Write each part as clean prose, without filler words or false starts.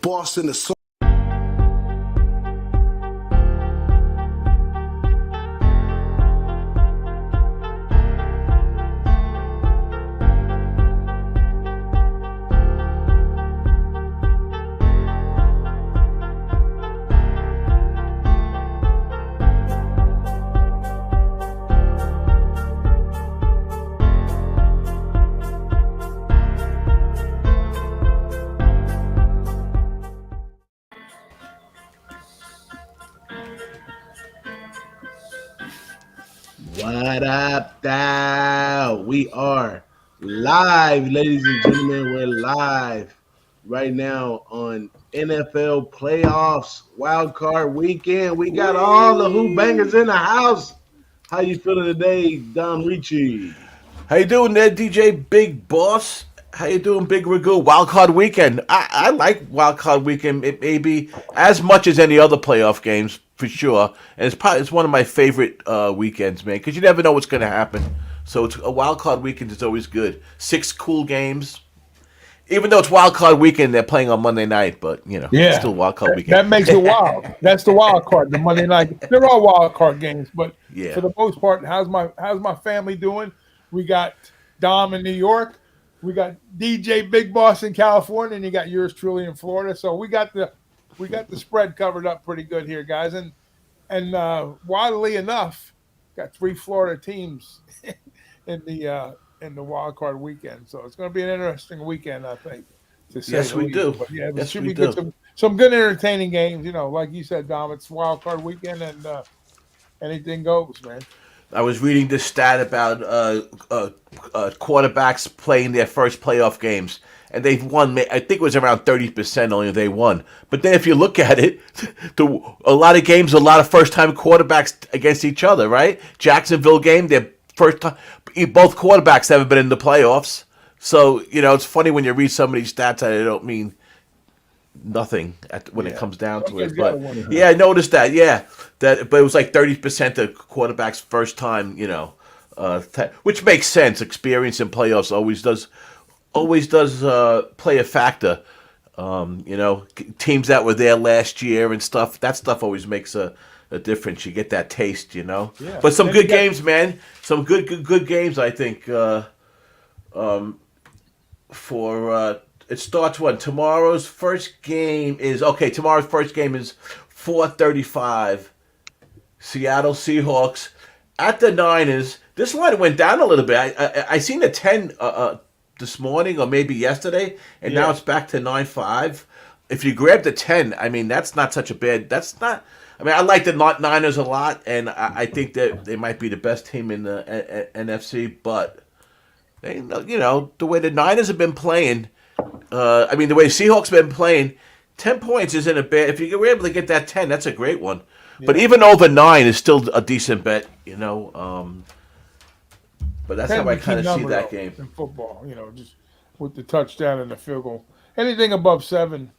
boss in the soul. What up, thou? We are live, ladies and gentlemen. We're live right now on NFL playoffs, Wildcard Weekend. We got all the Who-Bangers in the house. How you feeling today, Dom Ricci? How you doing there, DJ Big Boss? How you doing, Big Ragoo? Wildcard Weekend. I like Wildcard Weekend. It may be as much as any other playoff games for sure, and it's one of my favorite weekends, man, because you never know what's going to happen. So it's a Wildcard Weekend is always good. 6 cool games. Even though it's Wildcard Weekend, they're playing on Monday night, but it's still Wildcard Weekend. That makes it wild. That's the wild card, the Monday night. They're all wild card games, but for the most part, how's my family doing? We got Dom in New York, we got DJ Big Boss in California, and you got yours truly in Florida. So we got the spread covered up pretty good here, guys. And wildly enough, got 3 Florida teams in the wild card weekend. So it's going to be an interesting weekend, I think. Yes, we do. But yeah, yes, should we be do. good. Some good entertaining games. Like you said, Dom, it's wild card weekend, and anything goes, man. I was reading this stat about quarterbacks playing their first playoff games, and they've won. I think it was around 30% only they won. But then if you look at it, a lot of games, a lot of first-time quarterbacks against each other, right? Jacksonville game, their first time, both quarterbacks haven't been in the playoffs. So, it's funny when you read some of these stats that they don't mean nothing when it comes down to it. But I noticed that. Yeah, but it was like 30% of quarterbacks first time. Which makes sense. Experience in playoffs always does play a factor. Teams that were there last year and stuff. That stuff always makes a difference. You get that taste. Yeah. But some good games, man. Some good games. I think. It starts when tomorrow's first game is 4:35. Seattle Seahawks at the Niners. This line went down a little bit. I seen a 10 this morning or maybe yesterday, and now it's back to 9.5. If you grab the 10, I mean that's not such a bad. That's not. I mean I like the Niners a lot, and I think that they might be the best team in the NFC. But they, the way the Niners have been playing. The way the Seahawks have been playing, 10 points isn't a bad. If you were able to get that 10, that's a great one. Yeah. But even over 9 is still a decent bet, But that's how I kind of see that game. In football, just with the touchdown and the field goal. Anything above 7,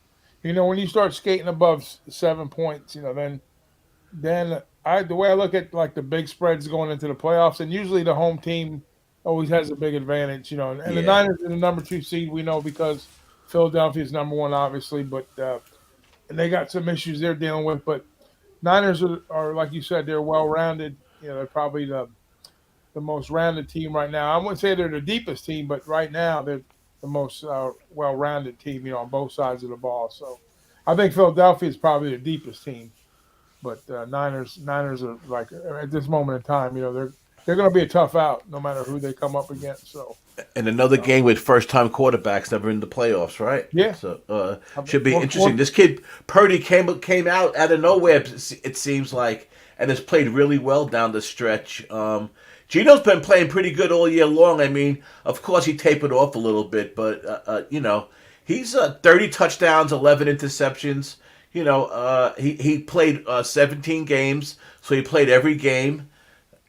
when you start skating above 7 points, then the way I look at like the big spreads going into the playoffs, and usually the home team always has a big advantage, and the Niners are the number 2 seed, we know, because Philadelphia is number 1, obviously, but and they got some issues they're dealing with. But Niners are like you said, they're well-rounded. They're probably the most rounded team right now. I wouldn't say they're the deepest team, but right now they're the most well-rounded team, on both sides of the ball. So I think Philadelphia is probably the deepest team, but Niners are like at this moment in time, they're going to be a tough out no matter who they come up against. So, and another game with first-time quarterbacks never in the playoffs, right? Yeah. So should be interesting. This kid Purdy came out of nowhere. It seems like, and has played really well down the stretch. Gino's been playing pretty good all year long. I mean, of course he tapered off a little bit, but he's 30 touchdowns, 11 interceptions. He played 17 games, so he played every game.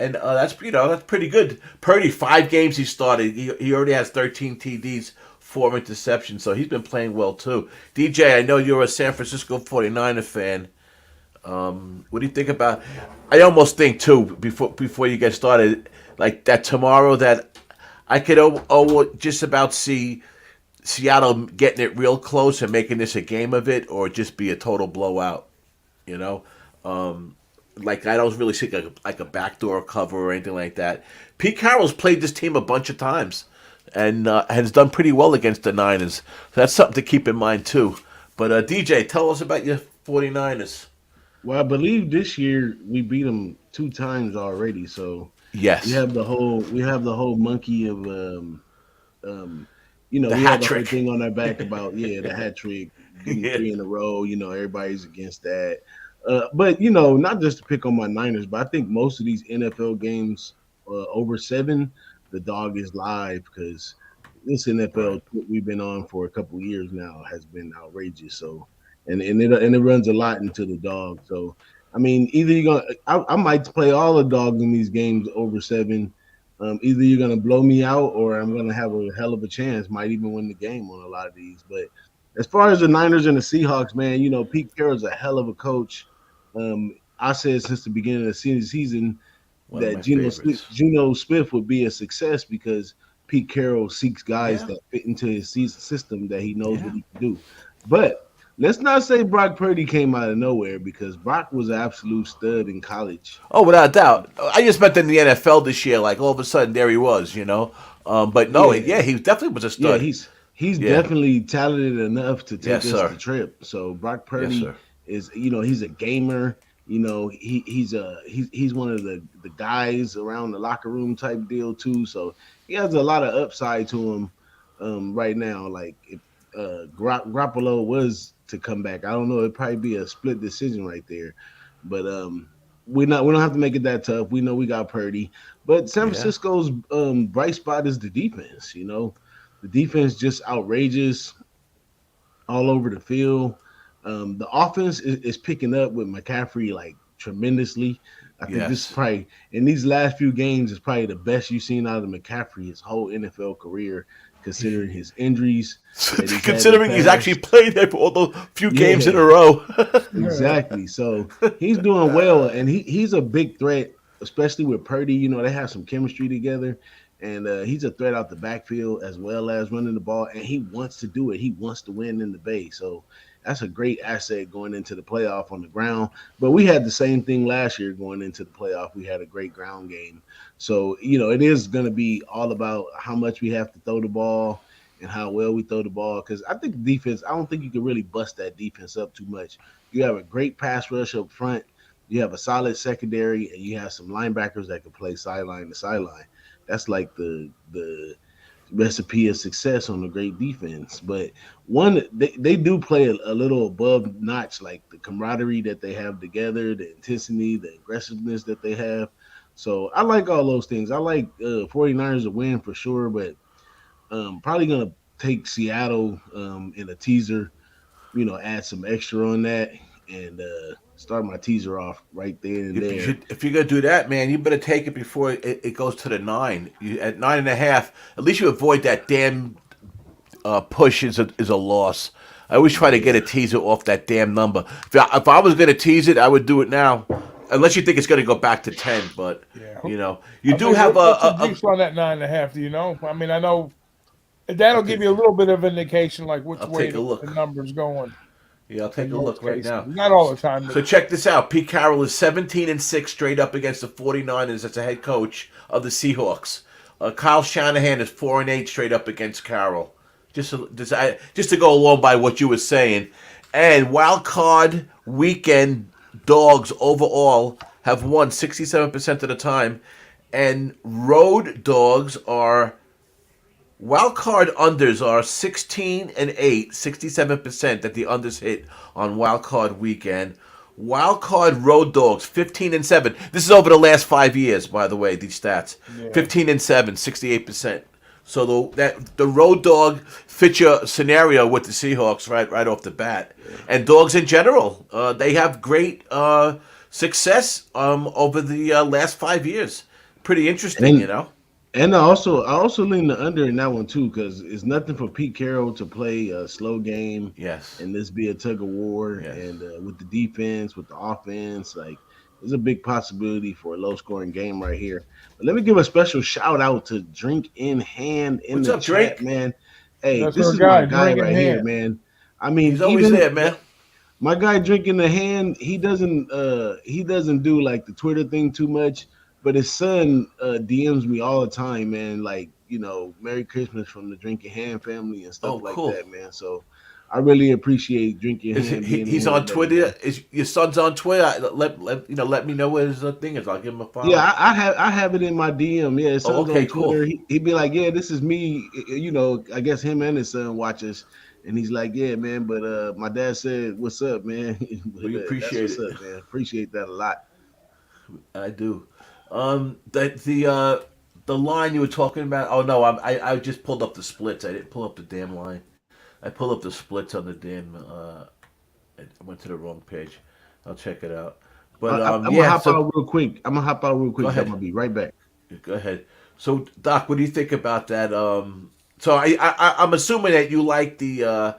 And that's pretty good. Purdy, 5 games he started. He already has 13 TDs, 4 interceptions, so he's been playing well too. DJ, I know you're a San Francisco 49er fan. What do you think about? I almost think too before you get started, like that tomorrow that I could just about see Seattle getting it real close and making this a game of it, or just be a total blowout. You know, um, like I don't really see like a backdoor cover or anything like that. Pete Carroll's played this team a bunch of times and has done pretty well against the Niners. So that's something to keep in mind too. But DJ, tell us about your 49ers. Well, I believe this year we beat them two times already. So we Yes, have the whole monkey of um, the we have hat the whole trick. thing on our back about the hat trick, getting Yeah, three in a row. Everybody's against that. But not just to pick on my Niners, but I think most of these NFL games over seven, the dog is live because this NFL right. trip we've been on for a couple of years now has been outrageous. So, and it runs a lot into the dog. So, I mean, either I might play all the dogs in these games over seven. Either you're gonna blow me out, or I'm gonna have a hell of a chance. Might even win the game on a lot of these. But as far as the Niners and the Seahawks, man, Pete Carroll's a hell of a coach. I said since the beginning of the season One of that my favorites. Geno Smith would be a success because Pete Carroll seeks guys Yeah, that fit into his system that he knows what yeah. he can do. But let's not say Brock Purdy came out of nowhere because Brock was an absolute stud in college. Oh, without a doubt. I just meant in the NFL this year, like all of a sudden there he was, you know. But no, Yeah, yeah, he definitely was a yeah, stud. he's Yeah. definitely talented enough to take Yes, us sir. the trip. So Brock Yes, Purdy sir. is, he's a gamer. He's one of the guys around the locker room type deal too. So he has a lot of upside to him right now. Like if Garoppolo was to come back, I don't know. It'd probably be a split decision right there. But we don't have to make it that tough. We know we got Purdy, but San Yeah. Francisco's bright spot is the defense. The defense just outrageous all over the field. The offense is picking up with McCaffrey like tremendously. I think this is Yes. probably in these last few games is probably the best you've seen out of McCaffrey his whole NFL career, considering his injuries that he's had in the Considering he's actually past. played there for all those few games in a Yeah, row. exactly. So he's doing well, and he's a big threat, especially with Purdy. They have some chemistry together, and he's a threat out the backfield as well as running the ball. And he wants to do it. He wants to win in the Bay. So that's a great asset going into the playoff on the ground. But we had the same thing last year going into the playoff. We had a great ground game. So it is going to be all about how much we have to throw the ball and how well we throw the ball. Because I think the defense, I don't think you can really bust that defense up too much. You have a great pass rush up front. You have a solid secondary, and you have some linebackers that can play sideline to sideline. That's like the recipe of success on a great defense. But they do play a little above notch, like the camaraderie that they have together, the intensity, the aggressiveness that they have. So I like all those things. I like 49ers to win for sure, but probably gonna take Seattle in a teaser. Add some extra on that and start my teaser off right there and there. If you're gonna do that, man, you better take it before it goes to the nine. At 9.5, at least you avoid that damn push is a loss. I always try to get a Yeah, teaser off that damn number. If I was gonna tease it, I would do it now, unless you think it's gonna go back to 10. But Yeah. you I do mean, have what's the juice on that 9.5? Do you know? I mean, I know I'll that'll give take you a little bit of indication, like which I'll way take a the look. number's going Yeah, I'll take in a most look right cases. now. Not all the time, but So check this out. Pete Carroll is 17-6 straight up against the 49ers as a head coach of the Seahawks. Kyle Shanahan is 4-8 straight up against Carroll. Just to go along by what you were saying. And wild card weekend dogs overall have won 67% of the time. And road dogs are wild card unders are 16-8, 67% that the unders hit on wild card weekend. Wild card road dogs 15-7. This is over the last 5 years, by the way. These stats yeah. 15-7, 68%. So the road dog fits your scenario with the Seahawks right off the bat, and dogs in general. They have great success over the last 5 years. Pretty interesting, you and know. and I also lean the under in that one too because it's nothing for Pete Carroll to play a slow game Yes, and this be a tug of war. yes. And with the defense, with the offense, like there's a big possibility for a low scoring game right here. But let me give a special shout out to Drink in Hand in What's the up, chat, Drake? man. Hey, That's this our is my guy, guy drink in right here, hand. man. I mean, He's always even there, man. my guy drinking the hand, he doesn't do like the Twitter thing too much, but his son DMs me all the time, man, like, Merry Christmas from the Drinking Hand family and stuff Oh, like cool. that, man. So I really appreciate Drinking Is Hand being in he's here on today, Twitter? man. Is your son's on Twitter? Let me know what his thing is. I'll give him a Yeah, follow. I have it in my DM. Yeah, his Oh, son's okay, on cool. Twitter. He'd be like, "Yeah, this is me." I guess him and his son watch us, and he's like, "Yeah, man." But my dad said, "What's up, man?" But We that's appreciate what's it. up, man. Appreciate that a lot. I do. The line you were talking about. Oh no, I just pulled up the splits. I didn't pull up the damn line. I pulled up the splits on the damn. I went to the wrong page. I'll check it out. But I'm gonna yeah. hop So out real quick. I'm gonna hop out real go quick. I'm ahead. gonna be right back. Go ahead. So Doc, what do you think about that? So I'm assuming that you like the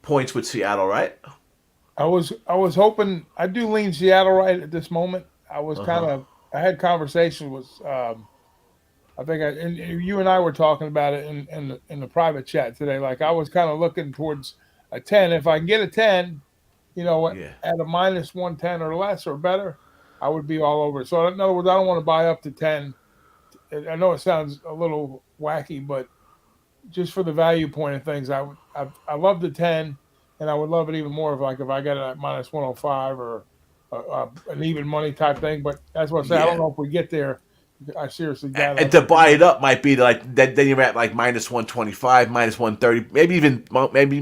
points with Seattle, right? I was hoping I do lean Seattle right at this moment. Uh huh. I had conversations with I think and you and I were talking about it in the private chat today. Like I was kind of looking towards a 10. If I can get a 10, what Yeah. at a minus 110 or less or better, I would be all over it. So in other words, I don't want to buy up to 10. I know it sounds a little wacky, but just for the value point of things, I love the 10, and I would love it even more if I got it at minus 105 or an even money type thing. But that's what I say. I don't Yeah. know if we get there. I seriously doubt And us. to buy it up might be like then you're at like minus 125, minus 130, maybe even maybe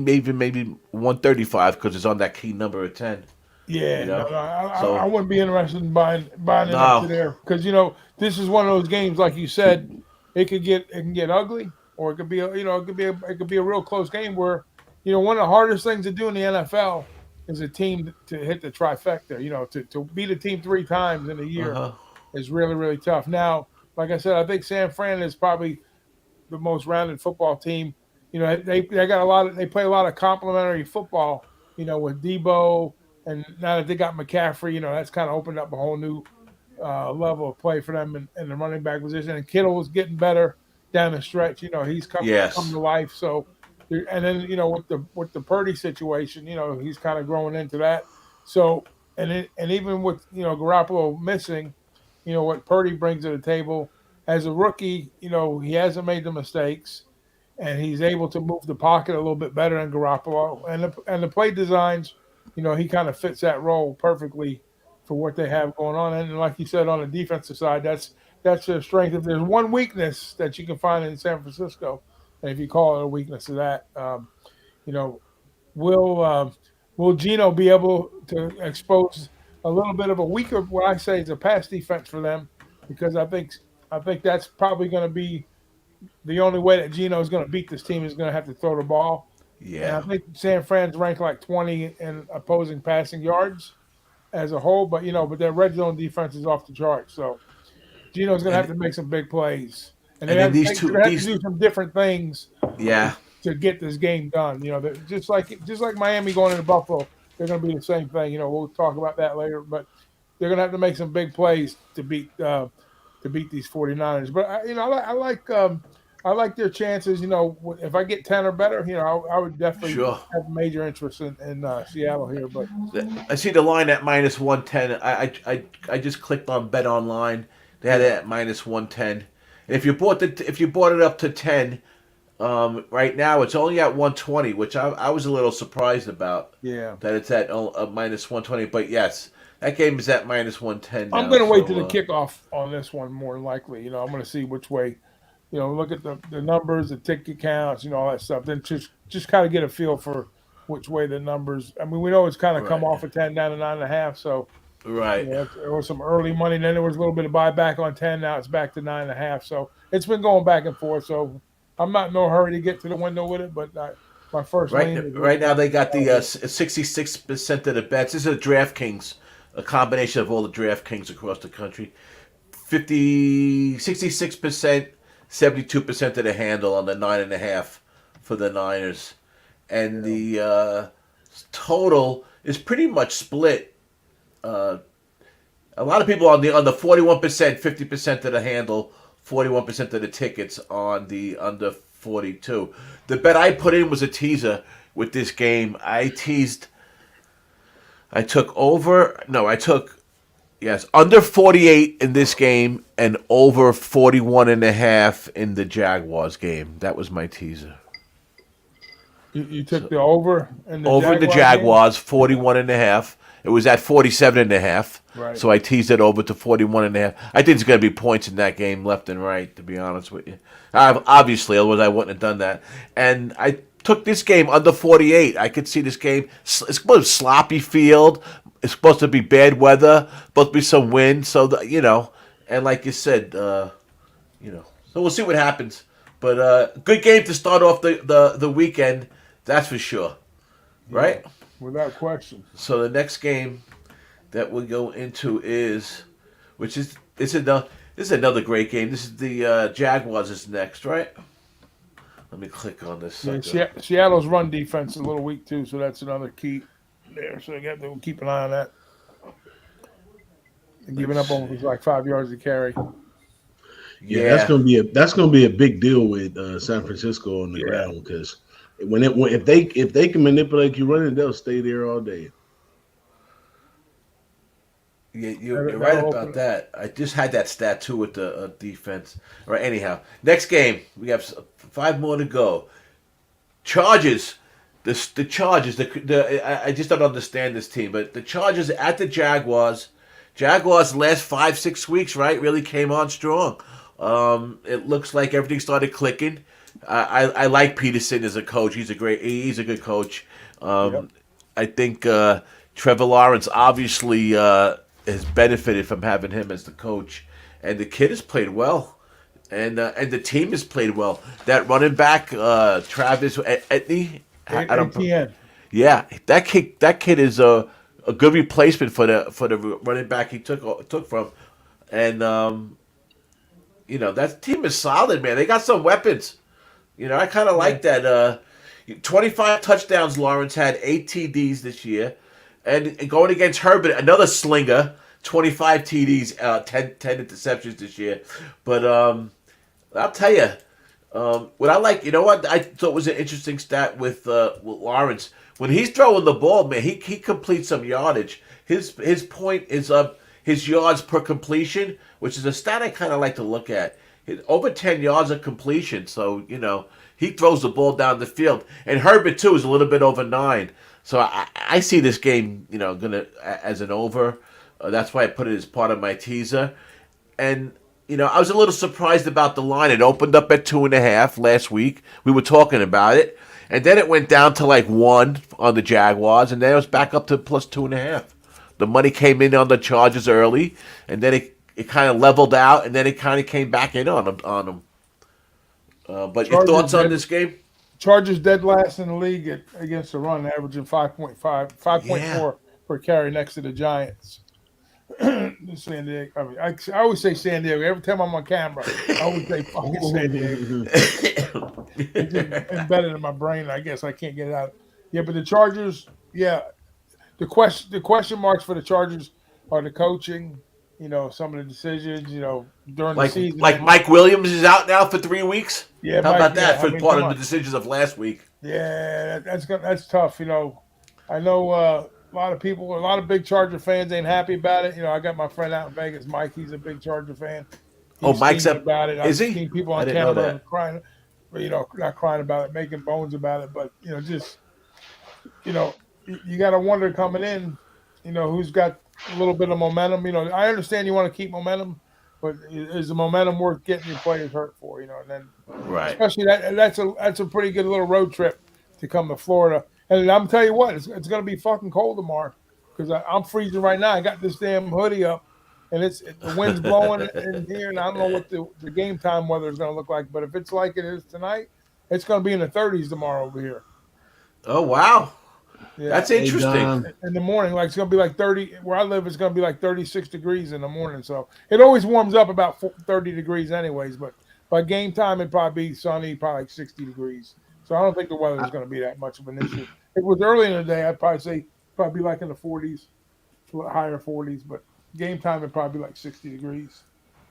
135 because it's on that key number of 10. You Yeah, no, know. no, I So wouldn't be interested in buying it up to no. there because this is one of those games, like you said, it can get ugly, or it could be a real close game where one of the hardest things to do in the NFL is a team to hit the trifecta. To beat a team three times in a Uh year huh. is really really tough. Now, like I said, I think San Fran is probably the most rounded football team. They got they play a lot of complementary football. With Debo, and now that they got McCaffrey, that's kind of opened up a whole new level of play for them in the running back position. And Kittle is getting better down the stretch. He's come Yes. to life. So, and then with the Purdy situation, he's kind of growing into that. So, and even with Garoppolo missing, what Purdy brings to the table as a rookie, he hasn't made the mistakes, and he's able to move the pocket a little bit better than Garoppolo. And the play designs, he kind of fits that role perfectly for what they have going on. And like you said, on the defensive side, that's their strength. If there's one weakness that you can find in San Francisco, and if you call it a weakness of that, you know, will will Gino be able to expose a little bit of a weaker, what I say is a pass defense for them, because I think that's probably going to be the only way that Gino is going to beat this team is going to have to throw the ball. And I Yeah. think San Fran's ranked like 20 in opposing passing yards as a whole, but their red zone defense is off the charts. So Gino's going to have And to make some big plays, and and then they're going to have to do some different things yeah. to get this game done. Just like Miami going into Buffalo, they're going to be the same thing. We'll talk about that later, but they're going to have to make some big plays to beat these 49ers. But I like their chances. If I get 10 or better, I would definitely Sure. have major interest in Seattle here. But I see the line at minus 110. I just clicked on Bet Online. They had it yeah, at minus 110. And if you bought it up to 10, right now it's only at 120, which I was a little surprised about yeah. that it's at minus 120. But yes, that game is at minus 110 I'm now. going to wait to the So kickoff on this one more than likely. I'm going to see which way. Look at the numbers, the ticket counts, all that stuff. Then just kind of get a feel for which way the numbers. I mean, we know it's kind of come right, off of 10 down to 9.5. So right, there was some early money. Then there was a little bit of buyback on 10. Now it's back to 9.5. So it's been going back and forth. So I'm not in no hurry to get to the window with it. But my first lean is with right now they got the Seattle. 66% of the bets. This is a DraftKings, a combination of all the DraftKings across the country. 66%, 72% of the handle on the 9.5 for the Niners, and Yeah. the total is pretty much split. Uh, a lot of people on the 41%, 50% of the handle, 41% of the tickets on the under 42. The bet I put in was a teaser with this game. I took over. No, I took yes under 48 in this game and over 41.5 in the Jaguars game. That was my teaser. You took the over in the Over in the Jaguars, 41.5. It was at 47.5. Right. So I teased it over to 41.5. I think there's going to be points in that game left and right, to be honest with you. Obviously, otherwise I wouldn't have done that. And I took this game under 48. I could see this game. It's supposed to be sloppy field. It's supposed to be bad weather. Supposed to be some wind. So, and like you said, so we'll see what happens. But good game to start off the weekend. That's for sure. Right? Without question. So the next game that we'll go into is another great game. This is the Jaguars is next, right? Let me click on this. Yeah, Seattle's run defense is a little weak too, so that's another key there. So you got to keep an eye on that. They're giving up almost like 5 yards to carry. Yeah, that's gonna be a big deal with San Francisco on the ground because if they can manipulate you running, they'll stay there all day. Yeah, you're right about that. I just had that stat too with the defense. All right, anyhow, next game we have 5 more to go. Chargers, the Chargers. I just don't understand this team, but the Chargers at the Jaguars. Jaguars last 5-6 weeks, right, really came on strong. It looks like everything started clicking. I like Peterson as a coach. He's a good coach. I think Trevor Lawrence obviously has benefited from having him as the coach, and the kid has played well, and the team has played well. That running back, Travis Etienne, yeah, that kid is a good replacement for the running back he took from, and that team is solid, man. They got some weapons. I kind of like that. 25 touchdowns Lawrence had, 8 TDs this year. And going against Herbert, another slinger, 25 TDs, 10 interceptions this year. But I'll tell you, what I like, what I thought was an interesting stat with Lawrence. When he's throwing the ball, man, he completes some yardage. His point is his yards per completion, which is a stat I kind of like to look at. Over 10 yards of completion, so, he throws the ball down the field. And Herbert, too, is a little bit over 9. So I see this game, gonna as an over. That's why I put it as part of my teaser. And, I was a little surprised about the line. It opened up at 2.5 last week. We were talking about it. And then it went down to like 1 on the Jaguars, and then it was back up to plus 2.5. The money came in on the Chargers early, and then it kind of leveled out, and then it kind of came back in on them. But your thoughts on this game? Chargers dead last in the league against the run, averaging 5.4 per carry next to the Giants. San Diego. I mean, I always say San Diego. Every time I'm on camera, I always say fucking San Diego. It's just embedded in my brain. I guess I can't get it out. Yeah, but the Chargers, the question marks for the Chargers are the coaching, some of the decisions, during the season. Like Mike Williams is out now for 3 weeks? Yeah, How about that for part of the decisions of last week? Yeah, that's tough. I know a lot of big Charger fans ain't happy about it. I got my friend out in Vegas, Mike. He's a big Charger fan. Mike's up about it. Is he? I've seen people on camera crying, not crying about it, making bones about it, but you got to wonder coming in, who's got a little bit of momentum. I understand you want to keep momentum, but is the momentum worth getting your players hurt for? And then right, especially that's a pretty good little road trip to come to Florida. And I'm tell you what, it's going to be fucking cold tomorrow because I'm freezing right now. I got this damn hoodie up, and the wind's blowing in here, and I don't know what the game time weather is going to look like. But if it's like it is tonight, it's going to be in the 30s tomorrow over here. Oh wow. Yeah. That's interesting. In the morning, it's going to be like 30. Where I live, it's going to be like 36 degrees in the morning. So it always warms up about 30 degrees anyways. But by game time, it'd probably be sunny, probably like 60 degrees. So I don't think the weather is going to be that much of an issue. If it was early in the day, I'd probably say be like in the 40s, higher 40s. But game time, it'd probably be like 60 degrees.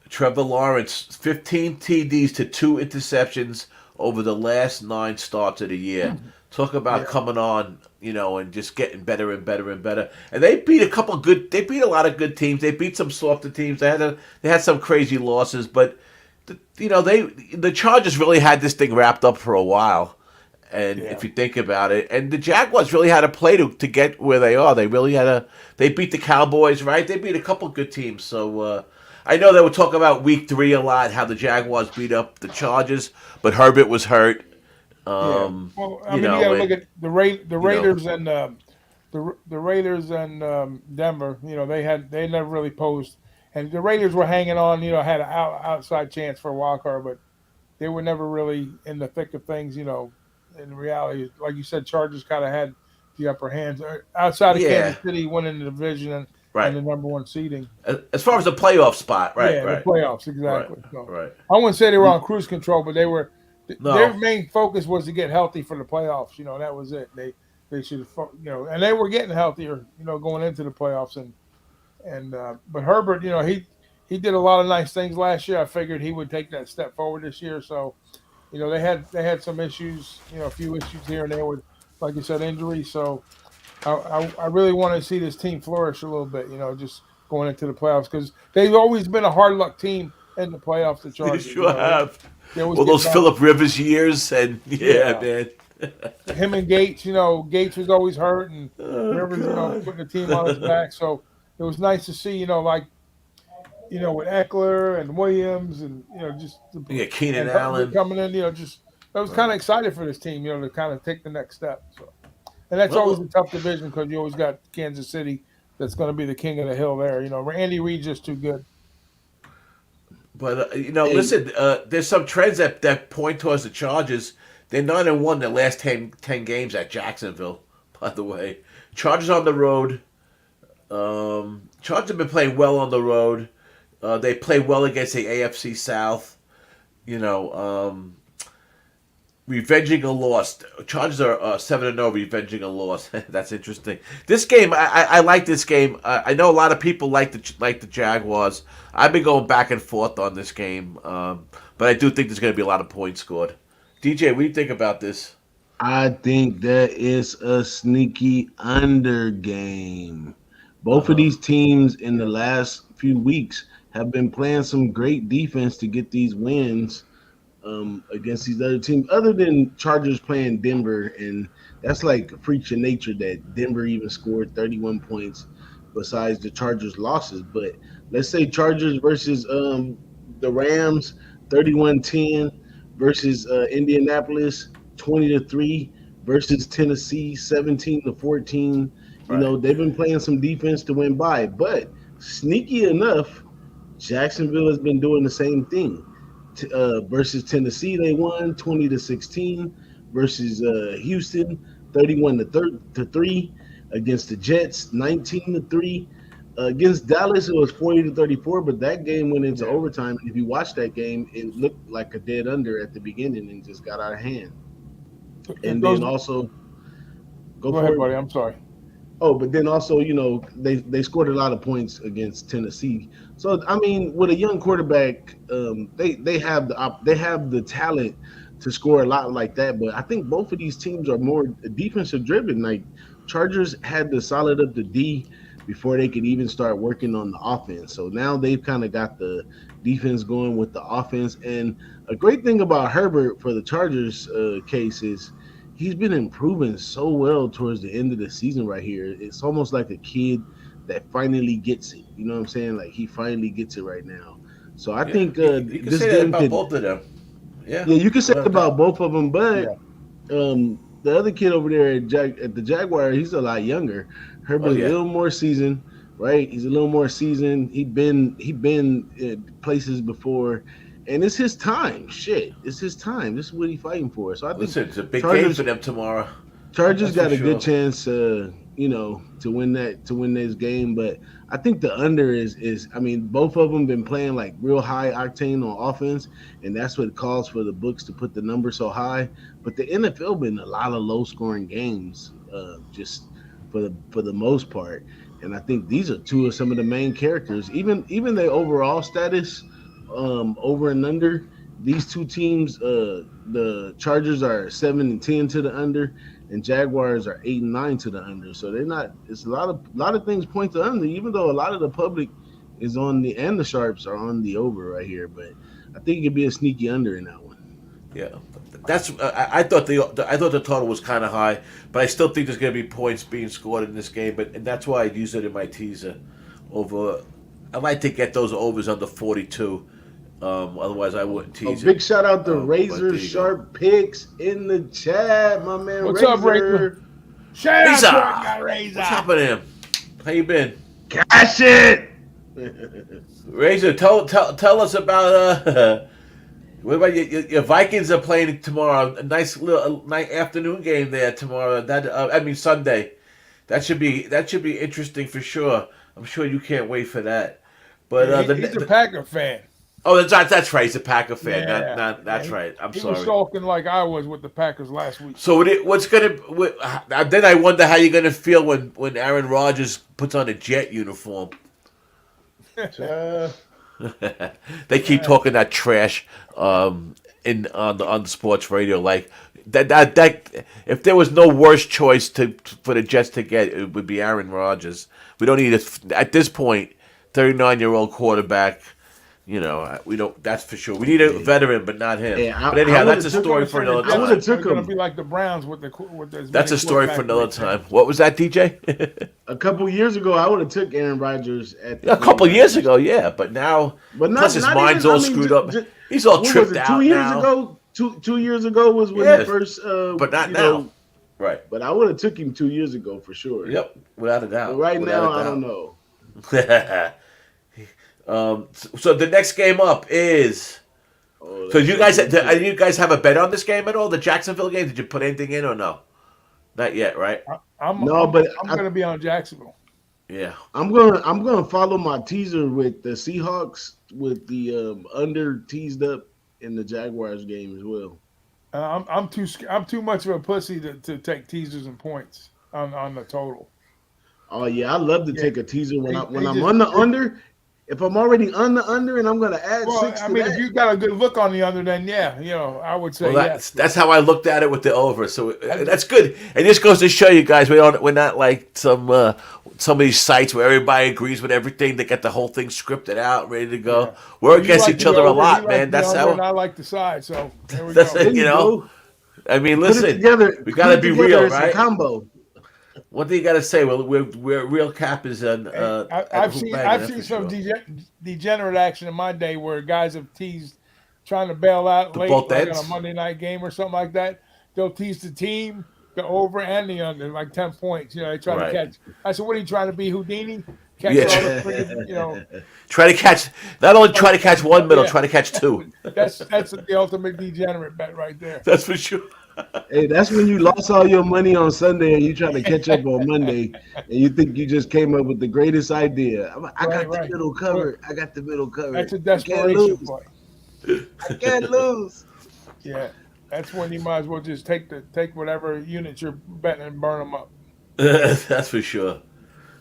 Trevor Lawrence, 15 TDs to 2 interceptions, over the last 9 starts of the year. Talk about Yeah, coming on, and just getting better and better and better. And they beat a couple good. They beat a lot of good teams. They beat some softer teams. They had some crazy losses, but the Chargers really had this thing wrapped up for a while. And yeah, if you think about it, and the Jaguars really had to play to get where they are. They really had to. They beat the Cowboys, right? They beat a couple good teams. So I know they were talking about Week 3 a lot, how the Jaguars beat up the Chargers, but Herbert was hurt. yeah. Um, Well, I you mean, you got know, to look and at the you know, Raiders and the Raiders and Denver. They never really posed, and the Raiders were hanging on. Had an outside chance for a wild card, but they were never really in the thick of things. In reality, like you said, Chargers kind of had the upper hand. Outside of yeah, Kansas City, winning the division and right. the number one seeding. As far as the playoff spot, right, Yeah, the right, playoffs right, exactly. So right. I wouldn't say they were on cruise control, but they were. Their No, main focus was to get healthy for the playoffs. That was it. They should, and they were getting healthier. Going into the playoffs but Herbert, he did a lot of nice things last year. I figured he would take that step forward this year. So they had some issues, a few issues here and there with, like you said, injuries. So I really want to see this team flourish a little bit. Just going into the playoffs because they've always been a hard luck team in the playoffs. The they Chargers, sure have. they always Well, get those bounced. Philip Rivers years, and yeah, Yeah, man. him and Gates. Gates was always hurt, and Oh Rivers, God. putting the team on his back. So it was nice to see, like with Eckler and Williams, and just Yeah, Keenan and Herbert Allen. coming in. Just I was kind of Right. excited for this team, to kind of take the next step. So, and that's always a Well, tough division because you always got Kansas City that's going to be the king of the hill there. Andy Reid's just too good. but Hey, listen. There's some trends that point towards the Chargers. They're 9-1 their last 10 games at Jacksonville. By the way, Chargers on the road. Chargers have been playing well on the road. They play well against the AFC South. You know, revenging a loss. Chargers are 7-0, revenging a loss. That's interesting. This game, I like this game. I know a lot of people like the Jaguars. I've been going back and forth on this game, but I do think there's going to be a lot of points scored. DJ, what do you think about this? I think that is a sneaky under game. Uh Both of huh. these teams in the last few weeks have been playing some great defense to get these wins against these other teams, other than Chargers playing Denver. And that's like a freak of nature that Denver even scored 31 points besides the Chargers' losses. But let's say Chargers versus the Rams, 31-10 versus Indianapolis, 20-3 versus Tennessee, 17-14. Right. They've been playing some defense to win by, but sneaky enough, Jacksonville has been doing the same thing. Versus Tennessee, they won 20-16. Versus Houston, 31-3. Against the Jets, 19-3. Against Dallas, it was 40-34, but that game went into Yeah, overtime. And if you watch that game, it looked like a dead under at the beginning and just got out of hand. it And goes. then also, go Go ahead, for it. buddy. I'm sorry. Oh, but then also, they scored a lot of points against Tennessee. So I mean, with a young quarterback, they have the talent to score a lot like that. But I think both of these teams are more defensive driven. Like Chargers had to solid up the D before they could even start working on the offense. So now they've kind of got the defense going with the offense. And a great thing about Herbert for the Chargers case is he's been improving so well towards the end of the season right here. It's almost like a kid that finally gets it. You know what I'm saying? Like he finally gets it right now. So I Yeah, think you can this say that game about could, both of them. Yeah, yeah, you can say it without a about doubt. both of them, but Yeah, the other kid over there at the Jaguar, he's a lot younger. Oh Herbert's a yeah, little more seasoned, right? He's a little more seasoned. He been places before, and it's his time. Shit, it's his time. This is what he's fighting for. So I think listen, it's a big game for Chargers them tomorrow. Chargers That's for got a good sure. chance, to win this game. But I think the under is. I mean, both of them been playing like real high octane on offense, and that's what calls for the books to put the number so high. But the NFL been a lot of low scoring games, just for the most part. And I think these are two of some of the main characters. Even the overall status, over and under. these two teams, the Chargers are 7-10 to the under, and Jaguars are 8-9 to the under. So they're not. It's a lot of things point to under, even though a lot of the public is on the and the sharps are on the over right here. But I think it could be a sneaky under in that one. Yeah, that's. I thought I thought the total was kind of high, but I still think there's going to be points being scored in this game. But and that's why I use it in my teaser. Over, I like to get those overs under 42. Otherwise, I wouldn't tease it. Big shout out to But Razor there you go. Sharp Picks in the chat, my man. What's Razor. up, Razor? Shout out Razor! to our guy, Razor. What's happening to him? How you been? Cash it. Razor, tell us about what about your Vikings are playing tomorrow? A nice little night afternoon game there tomorrow. Sunday. That should be interesting for sure. I'm sure you can't wait for that. But He's a Packer fan. oh, that's right. He's a Packer fan. Yeah. That's right. I'm He sorry. was sulking like I was with the Packers last week. So then I wonder how you're gonna feel when Aaron Rodgers puts on a Jet uniform. They keep talking that trash on the sports radio. Like that if there was no worse choice for the Jets to get, it would be Aaron Rodgers. We don't need at this point 39-year-old quarterback. You know, we don't. That's for sure. We need a veteran, but not him. Yeah, but anyhow, that's a took story him for for another the- I time. would've took It's going to him. be like the Browns with as That's many a story for quarterbacks another as they time. can. What was that, DJ? A couple years ago, I would have took Aaron Rodgers at the A couple years ago, yeah, but now, But not, plus his not mind's even, all I mean, screwed ju- up. ju- He's all what was tripped it, out 2 years now. ago? 2 years ago was when Yeah. he first. But not you now. know, Right. But I would have took him 2 years ago for sure. Yep. Without a doubt. But right Without now, a I doubt. don't know. So the next game up is. Oh, So you guys have a bet on this game at all? The Jacksonville game? Did you put anything in or no? Not yet, right? I'm I- going to be on Jacksonville. Yeah. I'm gonna follow my teaser with the Seahawks with the under teased up in the Jaguars game as well. I'm too much of a pussy to take teasers and points on the total. Oh yeah, I love to Yeah. take a teaser when They I'm just- on the under. If I'm already on the under and I'm gonna add Well, six I to mean, that, if you got a good look on the under, then I would say Well, yes. that's how I looked at it with the over. So that's good. And this goes to show you guys we're not like some of these sites where everybody agrees with everything. They get the whole thing scripted out, ready to go. Yeah. We're You against like each the other a over, lot, you like man. the That's under, how. and I like the side. So there we That's go. it. there you know, go. I mean, Put it listen, together. we gotta Put it be together, real, it's right? a combo. One thing you gotta say, well, we're real cap is on. I've seen that's for some sure. degenerate action in my day where guys have teased trying to bail out The late both like ends? on a Monday night game or something like that. They'll tease the team, the over and the under, like 10 points. They try Right. to catch. I said, what are you trying to be, Houdini? Catch Yeah. all the friggin', Try to catch. Not only try to catch one middle, Yeah. try to catch two. That's the ultimate degenerate bet right there. That's for sure. Hey, that's when you lost all your money on Sunday and you try to catch up on Monday, and you think you just came up with the greatest idea. I got the Right. middle covered. I got the middle covered. That's a I can't desperation lose. play. I can't lose. Yeah, that's when you might as well just take whatever units you're betting and burn them up. That's for sure.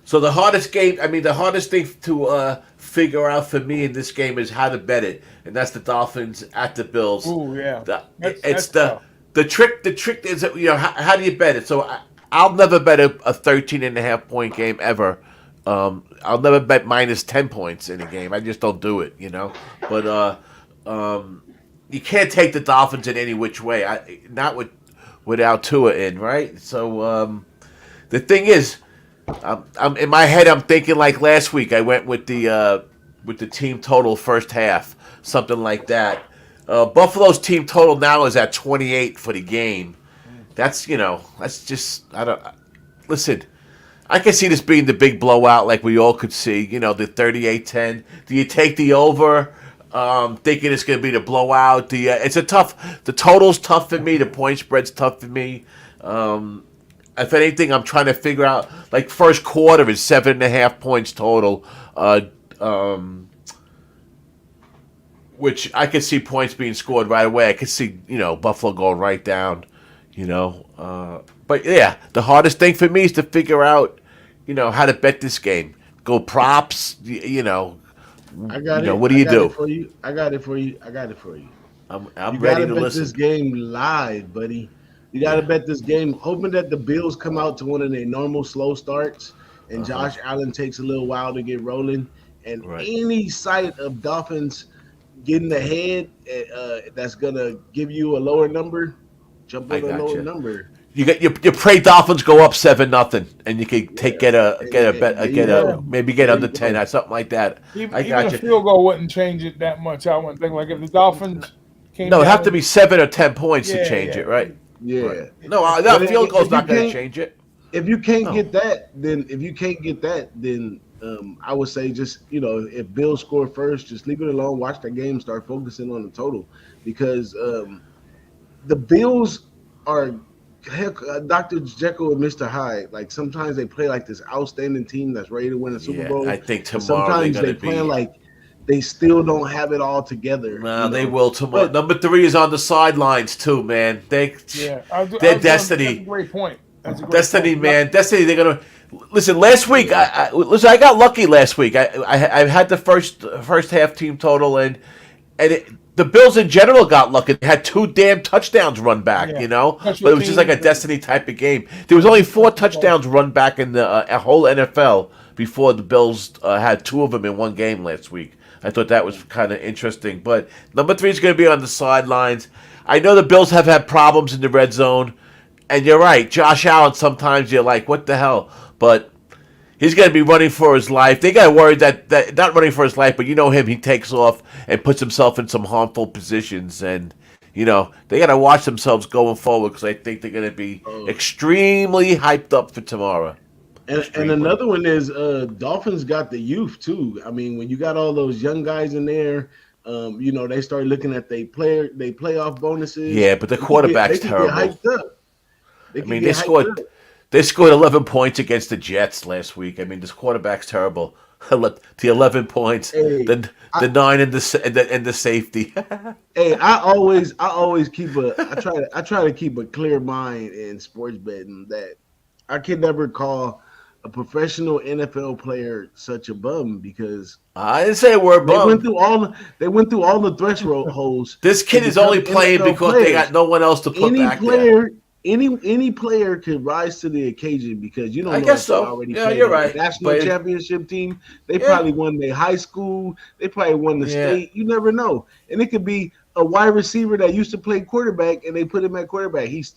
So the hardest thing to figure out for me in this game is how to bet it, and that's the Dolphins at the Bills. Ooh, yeah. It's That's tough. the trick. The trick is that, how do you bet it? So I'll never bet a 13.5 point game ever. I'll never bet minus 10 points in a game. I just don't do it. But you can't take the Dolphins in any which way. Not without Tua in, right? So the thing is, I'm in my head. I'm thinking like last week. I went with the team total first half, something like that. Buffalo's team total now is at 28 for the game. That's just I don't listen. I can see this being the big blowout, like we all could see. The 38-10. Do you take the over? Thinking it's going to be the blowout. The total's tough for me. The point spread's tough for me. If anything, I'm trying to figure out, like, first quarter is 7.5 points total, which I could see points being scored right away. I could see, Buffalo going right down, But, yeah, the hardest thing for me is to figure out, how to bet this game. Go props, I got it. What do you do? I got it for you. I'm You ready gotta to bet this listen. game live, buddy. You gotta Yeah. bet this game, hoping that the Bills come out to one of their normal slow starts, and Uh-huh. Josh Allen takes a little while to get rolling. And Right. any sight of Dolphins getting ahead, that's gonna give you a lower number, jump I on a got lower you. number. You pray Dolphins go up 7-0, and you can take Yeah, and there you get Yeah. a go. maybe get There under you 10 go. or something like that. I Even got a you. field goal wouldn't change it that much. I wouldn't think. Like if the Dolphins came No, it have to down, be 7 or 10 points to yeah, change yeah. it, right? Right. Yeah, No, but that field goal's if you not going to can't change it. if you can't No. get that, then if you can't get that, then I would say just if Bills score first, just leave it alone. Watch the game. Start focusing on the total because the Bills are heck, Dr. Jekyll and Mr. Hyde. Like sometimes they play like this outstanding team that's ready to win a Super Yeah, I Bowl, think and tomorrow they're sometimes going they to playing be. like they still don't have it all together. Nah, they will tomorrow. But Number 3 is on the sidelines too, man. Yeah, Their that's a destiny, great point. That's a great destiny, point. man, destiny. They're gonna listen. Last week, yeah, listen. I got lucky last week. I had the first half team total, the Bills in general got lucky. They had 2 damn touchdowns run back, Yeah, but special it was just like a teams and destiny type of game. There was only four defensive play. touchdowns run back in the whole NFL before the Bills had 2 of them in one game last week. I thought that was kind of interesting. But number 3 is going to be on the sidelines. I know the Bills have had problems in the red zone, and you're right. Josh Allen, sometimes you're like, what the hell? But he's going to be running for his life. They got worried that not running for his life, but you know him. He takes off and puts himself in some harmful positions, and they got to watch themselves going forward because I think they're going to be uh, extremely hyped up for tomorrow. and Extremely. another one is Dolphins got the youth too. I mean, when you got all those young guys in there, they start looking at they playoff bonuses. Yeah, but the They quarterback's could get terrible. hyped up. They I could mean, get hyped up. they scored 11 points against the Jets last week. I mean, this quarterback's terrible. The 11 points, Hey, I, the 9 and the safety. hey, I always keep I try to keep a clear mind in sports betting that I can never call a professional NFL player such a bum because I didn't say a word they went bum. through all they went through all the threshold holes This to kid is become only playing NFL because they got players. no one else to put Any back there. player, any player could rise to the occasion because you I don't know guess if they so. already Yeah, played you're on a right. national But championship team. They yeah, probably won their high school. They probably won the yeah. state. You never know. And it could be a wide receiver that used to play quarterback and they put him at quarterback. He's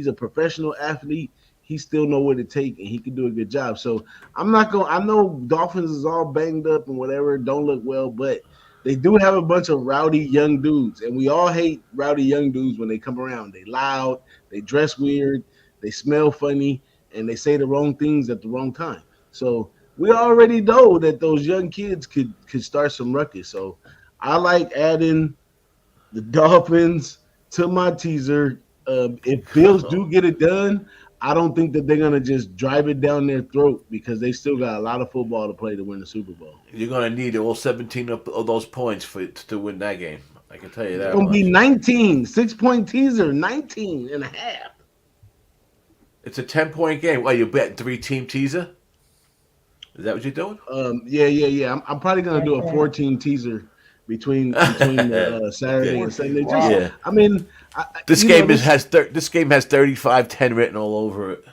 a professional athlete. He still know what it take and he can do a good job. So I'm not going. I know Dolphins is all banged up and whatever, don't look well, but they do have a bunch of rowdy young dudes, and we all hate rowdy young dudes when they come around. They loud, they dress weird, they smell funny, and they say the wrong things at the wrong time. So we already know that those young kids could start some ruckus. So I like adding the Dolphins to my teaser. If Bills do get it done, I don't think that they're gonna just drive it down their throat because they still got a lot of football to play to win the Super Bowl. You're gonna need all 17 of those points to win that game. I can tell you It's that gonna be much. 19, 6 point teaser, 19 and a half. It's a 10-point game. Well, you bet 3-team teaser. Is that what you're doing? Yeah. I'm probably gonna do a Okay. 14 teaser between the Saturday Okay. and Sunday. 14. Just, Wow. Yeah. I mean, This game this game has 35-10 written all over it.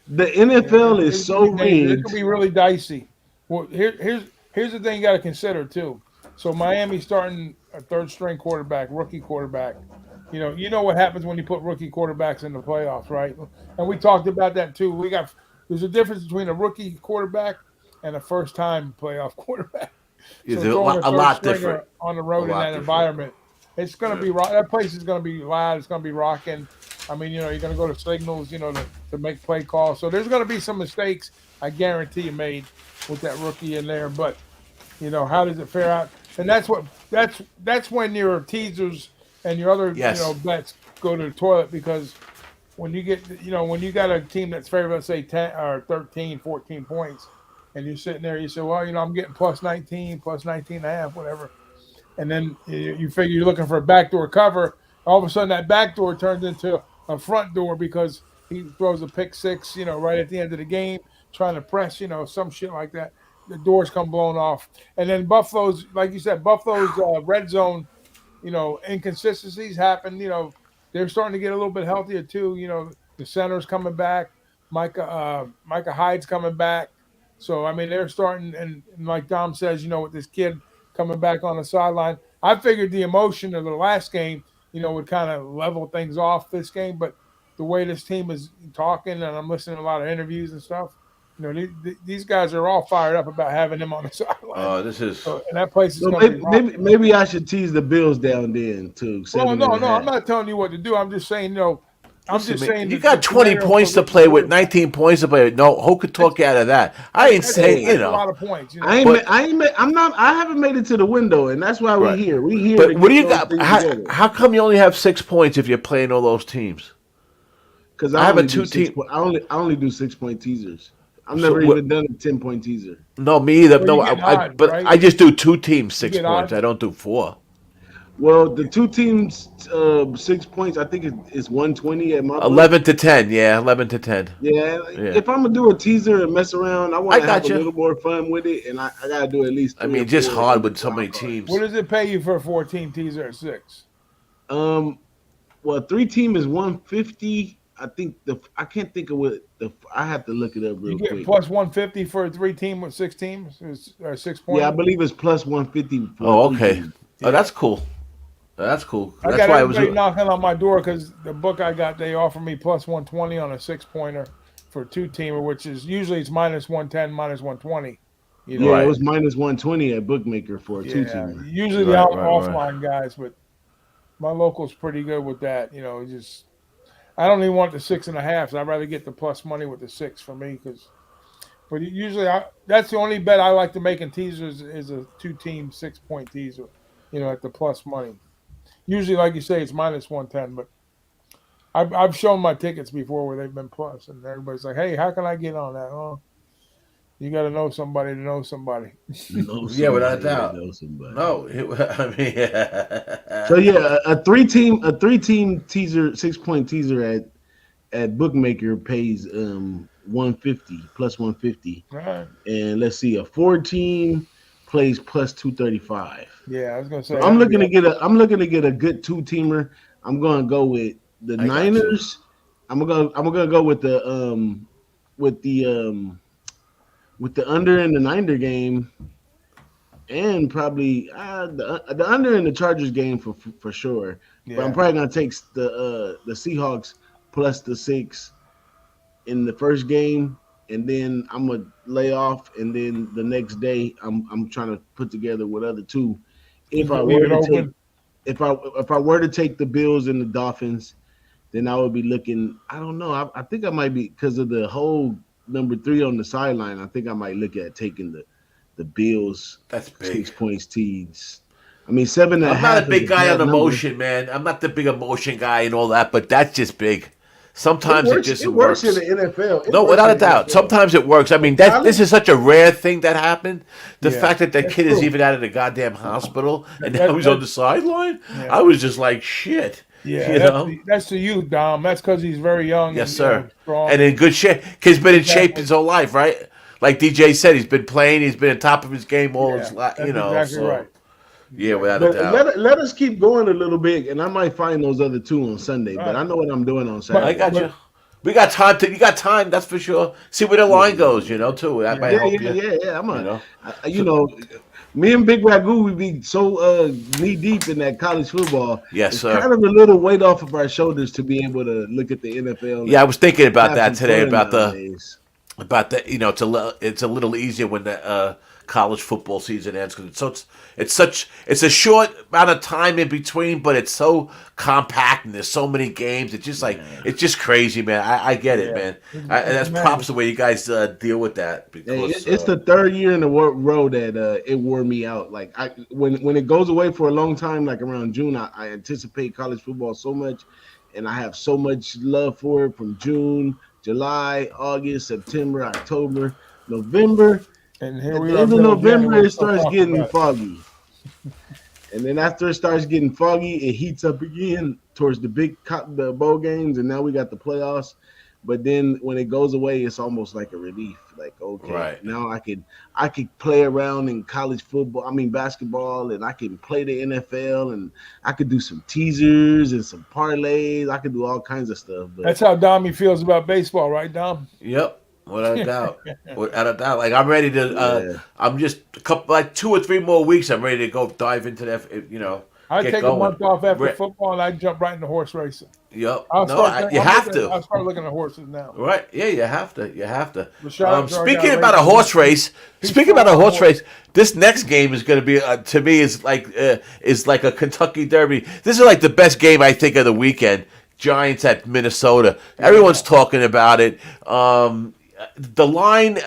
the Yeah, NFL is it could so be dangerous. It rigged. could be really dicey. Well, here's the thing you got to consider too. So Miami's starting a third string quarterback, rookie quarterback. You know what happens when you put rookie quarterbacks in the playoffs, right? And we talked about that too. There's a difference between a rookie quarterback and a first time playoff quarterback. It's So throwing a a third lot different. stringer on the A road in lot that different. environment, it's going to Yeah. be that place is going to be loud. It's going to be rocking. I mean, you're going to go to signals, to make play calls. So there's going to be some mistakes. I guarantee you made with that rookie in there. But how does it fare out? And that's when your teasers and your other Yes. bets go to the toilet because when you got a team that's favored, let's say 10 or 13, 14 points, and you're sitting there, you say, well, I'm getting plus 19, plus 19 and a half, whatever. And then you figure you're looking for a backdoor cover. All of a sudden, that backdoor turns into a front door because he throws a pick six, right at the end of the game, trying to press, some shit like that. The doors come blown off. And then Buffalo's, like you said, Buffalo's red zone inconsistencies happen. They're starting to get a little bit healthier too. The center's coming back. Micah Hyde's coming back. So I mean, they're starting, and like Dom says, with this kid coming back on the sideline, I figured the emotion of the last game, would kind of level things off this game. But the way this team is talking, and I'm listening to a lot of interviews and stuff, these guys are all fired up about having him on the sideline. This is. So, and that place is So going to be maybe I should tease the Bills down then to Well, 7 no, and a no, I'm half. not telling you what to do. I'm just saying, I'm Listen, just man, saying you that got the 20 scenario points for to play with, the 19 points to play with. No, who could talk you out of that? I ain't saying, that's a lot of points. I haven't made it to the window, and that's why we're Right. here. We're here to But what get do you those got? things together. How come you only have 6 points if you're playing all those teams? Because I I have a only do 2 team. I only do 6 point teasers. I've So never what? even done a 10 point teaser. No, me either. Well, you No, get odds, but right? I just do 2 teams, You six get points. I odds. don't do 4. Well, the two teams 6 points. I think it's 120 at my book. 11 to 10, yeah, 11 to 10. Yeah, Yeah, if I'm gonna do a teaser and mess around, I I want to have got a you. little more fun with it, and I gotta do at least I three mean, or it's just four hard in the with so many wild card. What teams. does it pay you for a 14 teaser at 6? Um, well, 3 team is 150. I think I can't think of what I have to look it up You real get quick. plus 150 for a 3 team with 6 teams or 6 Yeah, I pointer. believe it's plus 150 for a Oh, three okay. team. Oh, Yeah. that's cool. That's cool. I That's got why I was. everybody knocking on my door because the book I got, they offer me plus 120 on a 6 pointer for a 2 teamer, which is usually it's minus 110, minus 120. Yeah, it Right, was minus 120 at Bookmaker for a two Yeah, teamer. usually the right. offline guys, but my local's pretty good with that. Just I don't even want the 6.5. So I'd rather get the plus money with the 6 for me because. But usually that's the only bet I like to make in teasers is a 2 team 6 point teaser. At the plus money. Usually, like you say, it's minus 110, but I've shown my tickets before where they've been plus, and everybody's like, "Hey, how can I get on that?" Oh, you got to know somebody to know somebody. Know Yeah, without a somebody that doubt. knows somebody. No, I So mean, yeah, a three team teaser 6 point teaser at Bookmaker pays 150 plus 150, All right. and let's see, a 4 team plays plus 235. Yeah, I was gonna say So I'm that'd be looking to get a good two teamer. I'm gonna go with the I got you. Niners. I'm gonna go with the with the under in the Niner game, and probably the under in the Chargers game for sure. But I'm yeah, probably gonna take the Seahawks plus the 6 in the first game, and then I'm gonna lay off, and then the next day I'm trying to put together what other two. If just I leave were it to take open. if I were to take the Bills and the Dolphins, then I would be looking. I don't know. I think I might be because of the whole number 3 on the sideline. I think I might look at taking the Bills That's big. 6 points tees. I mean, seven and a I'm not a half is big a guy bad on number. emotion, man. I'm not the big emotion guy and all that, but that's just big. It Sometimes it works. just It works in works. the NFL. It No, works without in a the doubt. NFL. Sometimes it works. I mean, But this is such a rare thing that happened. The Yeah, fact that the that's kid is true. even out of the goddamn hospital and now That, he's on that the sideline, yeah, I was just like, shit. yeah. You That's know? that's the youth, Dom. That's because he's very young Yes, and sir. strong And and in good shape. Kid's been in shape exactly. his whole life, right? Like DJ said, he's been playing. He's been on top of his game all his Yeah, life. that's exactly right. So yeah, Exactly without a right. But doubt. let us keep going a little bit, and I might find those other two on Sunday. All But I right, know what I'm doing on I but Saturday. got you. but We got time to. You got time, that's for sure. See where the Yeah, line yeah, goes, yeah, too. That might yeah, yeah, help yeah, you. yeah, yeah. You know. You So know, me and Big Ragoo, we be so knee deep in that college football. yes, It's sir. kind of a little weight off of our shoulders to be able to look at the NFL Yeah, I and was thinking about have that some today. fun nowadays. About that. It's a little easier when the college football season ends because it's a short amount of time in between, but it's so compact and there's so many games. It's just like Yeah. it's just crazy, man. I get it, yeah. man. And It's that's props madness. the way you guys deal with that Hey, because it's the third year in a row that it wore me out. Like when it goes away for a long time, like around June, I anticipate college football so much, and I have so much love for it from June, July, August, September, October, November. And here At we the are, end of middle of November, January, it still starts talking getting about it. foggy, and then after it starts getting foggy, it heats up again towards the bowl games, and now we got the playoffs. But then when it goes away, it's almost like a relief. Like, okay, Right. now I can play around in college football. I mean basketball, and I can play the NFL, and I could do some teasers and some parlays. I could do all kinds of stuff. But That's how Dommy feels about baseball, right, Dom? Yep. Without a doubt. Without a doubt. Like I'm ready to. yeah, I'm just a couple, like 2 or 3 more weeks. I'm ready to go dive into that. I Get take a going. month off after football and I jump right into horse racing. Yep. I'll No, start. you have to. I'll start looking at horses now. Right? Yeah, you have to. You have to. But shout out to our Speaking guy, about a Ray. horse race. He's Speaking full about a on horse horse. race. This next game is going to be to me is like a Kentucky Derby. This is like the best game I think of the weekend. Giants at Minnesota. Everyone's talking about it. The line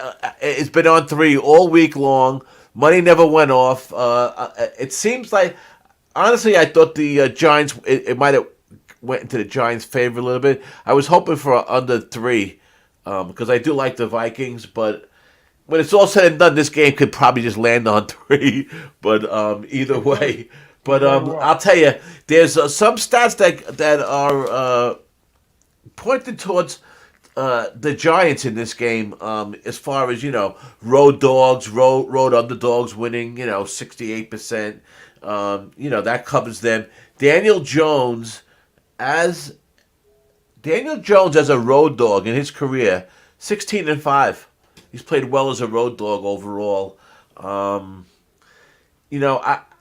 has been on 3 all week long. Money never went off. It seems like, honestly, I thought the Giants, it might have went into the Giants' favor a little bit. I was hoping for under 3 because I do like the Vikings, but when it's all said and done, this game could probably just land on 3. But either way. But I'll tell you, there's some stats that are pointed towards the Giants in this game, as far as road dogs, road underdogs winning, 68%. That covers them. Daniel Jones as a road dog in his career, 16-5. He's played well as a road dog overall.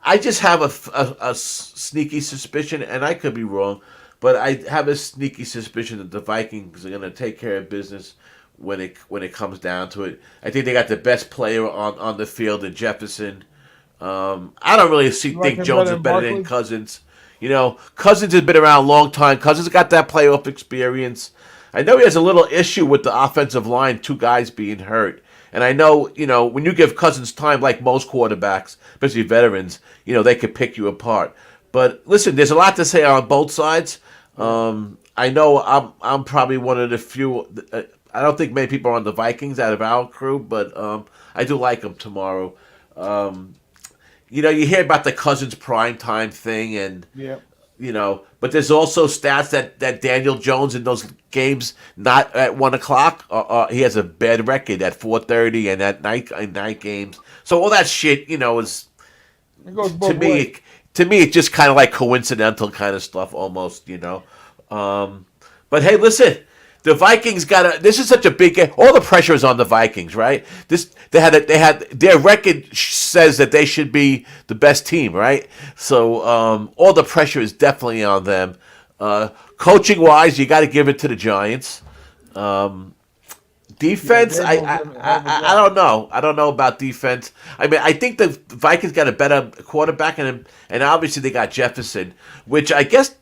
I just have a sneaky suspicion, and I could be wrong, but I have a sneaky suspicion that the Vikings are going to take care of business when it comes down to it. I think they got the best player on the field in Jefferson. I don't really think Jones is better than Cousins. Cousins has been around a long time. Cousins got that playoff experience. I know he has a little issue with the offensive line, 2 guys being hurt. And I know, when you give Cousins time, like most quarterbacks, especially veterans, they could pick you apart. But listen, there's a lot to say on both sides. I know I'm probably one of the few. I don't think many people are on the Vikings out of our crew, but I do like them tomorrow. You hear about the Cousins primetime thing, and but there's also stats that Daniel Jones in those games not at 1:00, he has a bad record at 4:30 and at night games. So all that shit, is It goes both ways. to me it's just kind of like coincidental kind of stuff almost. But hey, listen. The Vikings this is such a big game. All the pressure is on the Vikings, right? They had their record says that they should be the best team, right? So all the pressure is definitely on them. Coaching wise, you got to give it to the Giants. Defense, I don't know. I don't know about defense. I mean, I think the Vikings got a better quarterback, and obviously they got Jefferson, which I guess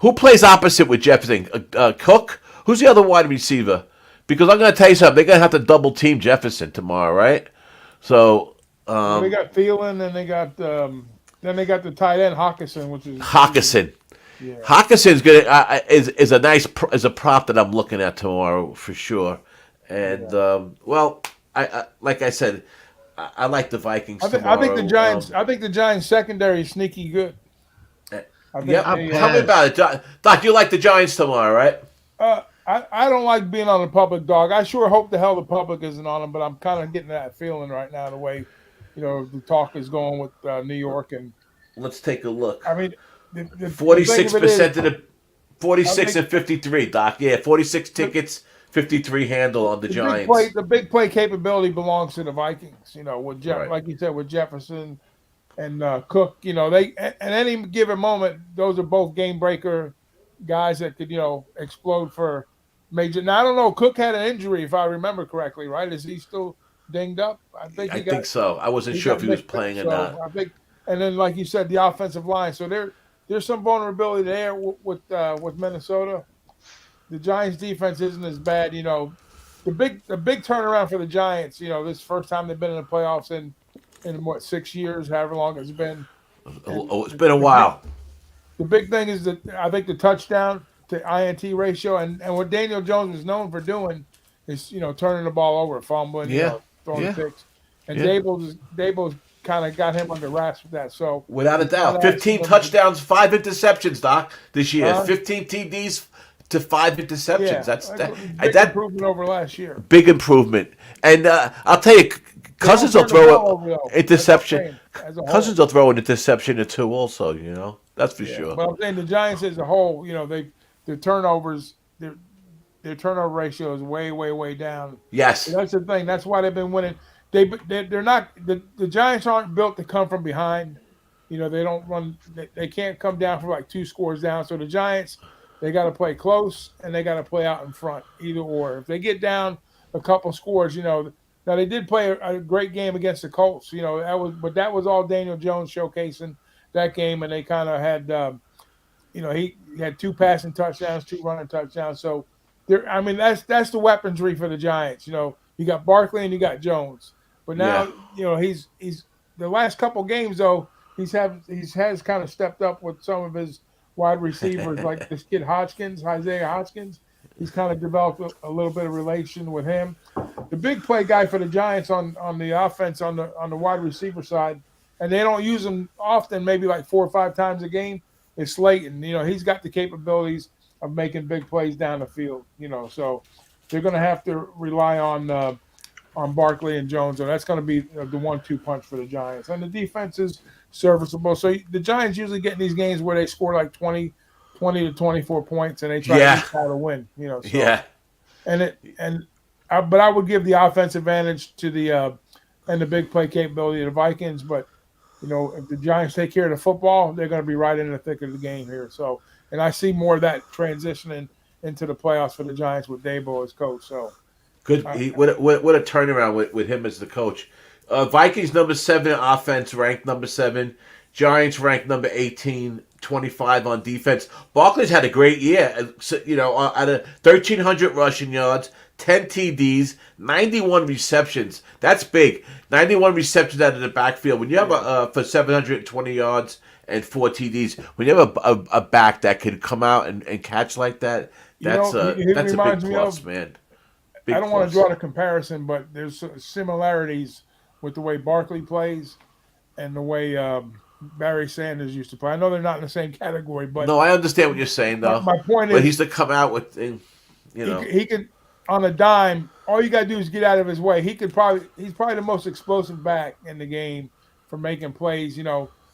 who plays opposite with Jefferson? Cook. Who's the other wide receiver? Because I'm going to tell you something. They're going to have to double team Jefferson tomorrow, right? So they got Thielen, and they got the tight end Hawkinson, which is Hawkinson. Yeah. Hawkinson's good. Is a nice is a prop that I'm looking at tomorrow for sure. And I like I said, I like the Vikings. I think the Giants. I think the Giants secondary is sneaky good. Tell me about it, Doc. You like the Giants tomorrow, right? I don't like being on the public, dog. I sure hope the hell the public isn't on them, but I'm kind of getting that feeling right now, the way the talk is going with New York. And let's take a look. I mean, 46% of the 46 and 53, Doc. Yeah, 46 tickets, 53 handle on the Giants. The big play capability belongs to the Vikings. With Right. Like you said, with Jefferson and Cook. They at any given moment, those are both game breaker guys that could explode for major. Now I don't know. Cook had an injury, if I remember correctly. Right? Is he still dinged up? I think so. I wasn't sure if he was playing or not. I think, and then like you said, the offensive line. So there's some vulnerability there with Minnesota. The Giants' defense isn't as bad. The big turnaround for the Giants. This first time they've been in the playoffs in what 6 years, however long it's been. It's been a while. The big thing is that I think the touchdown to INT ratio and what Daniel Jones is known for doing is turning the ball over, fumbling, throwing picks, and Dabo's kind of got him under wraps with that. So without a doubt, 15 touchdowns, 5 interceptions, Doc, this year. 15 TDs, to 5 interceptions. Yeah, That's that's that. a big That improvement over last year. big improvement. And I'll tell you, They don't Cousins will turn the throw ball an over though. That's what I'm interception. saying. As a Cousins whole, will throw an interception or two. Also, that's for yeah. sure. But I'm saying the Giants as a whole, their turnovers, their turnover ratio is way, way, way down. Yes. That's the thing. That's why they've been winning. They're not the Giants aren't built to come from behind. They don't run. They can't come down from like two scores down. So the Giants, they got to play close and they got to play out in front. Either or. If they get down a couple scores, now they did play a great game against the Colts. That was all Daniel Jones showcasing that game, and they kind of had. He had two passing touchdowns, two running touchdowns. So there, I mean, that's the weaponry for the Giants. You got Barkley and you got Jones. But Yeah. now, he's the last couple games though, has kind of stepped up with some of his wide receivers, like this kid Isaiah Hodgkins. He's kind of developed a little bit of relation with him. The big play guy for the Giants on the offense on the wide receiver side, and they don't use him often, maybe like 4 or 5 times a game, is Slayton. He's got the capabilities of making big plays down the field. So they're going to have to rely on Barkley and Jones, and that's going to be the 1-2 punch for the Giants. And the defense is serviceable. So the Giants usually get in these games where they score like 20 to 24 points, and they try to win. So, Yeah. But I would give the offense advantage to and the big play capability of the Vikings. But if the Giants take care of the football, they're going to be right in the thick of the game here. So, and I see more of that transitioning into the playoffs for the Giants with Dabo as coach. So, good. What a turnaround with him as the coach. Vikings number 7 offense, ranked number 7. Giants ranked number 18, 25 on defense. Barkley's had a great year. Out of 1,300 rushing yards, 10 TDs, 91 receptions. That's big. 91 receptions out of the backfield. When you have for 720 yards and 4 TDs, when you have a back that can come out and catch like that, that's a big plus, man. I don't want to draw the comparison, but there's similarities with the way Barkley plays and the way Barry Sanders used to play. I know they're not in the same category, but no, I understand what you're saying, though. My point is, but he's to come out with, he could on a dime. All you gotta do is get out of his way. He's probably the most explosive back in the game for making plays.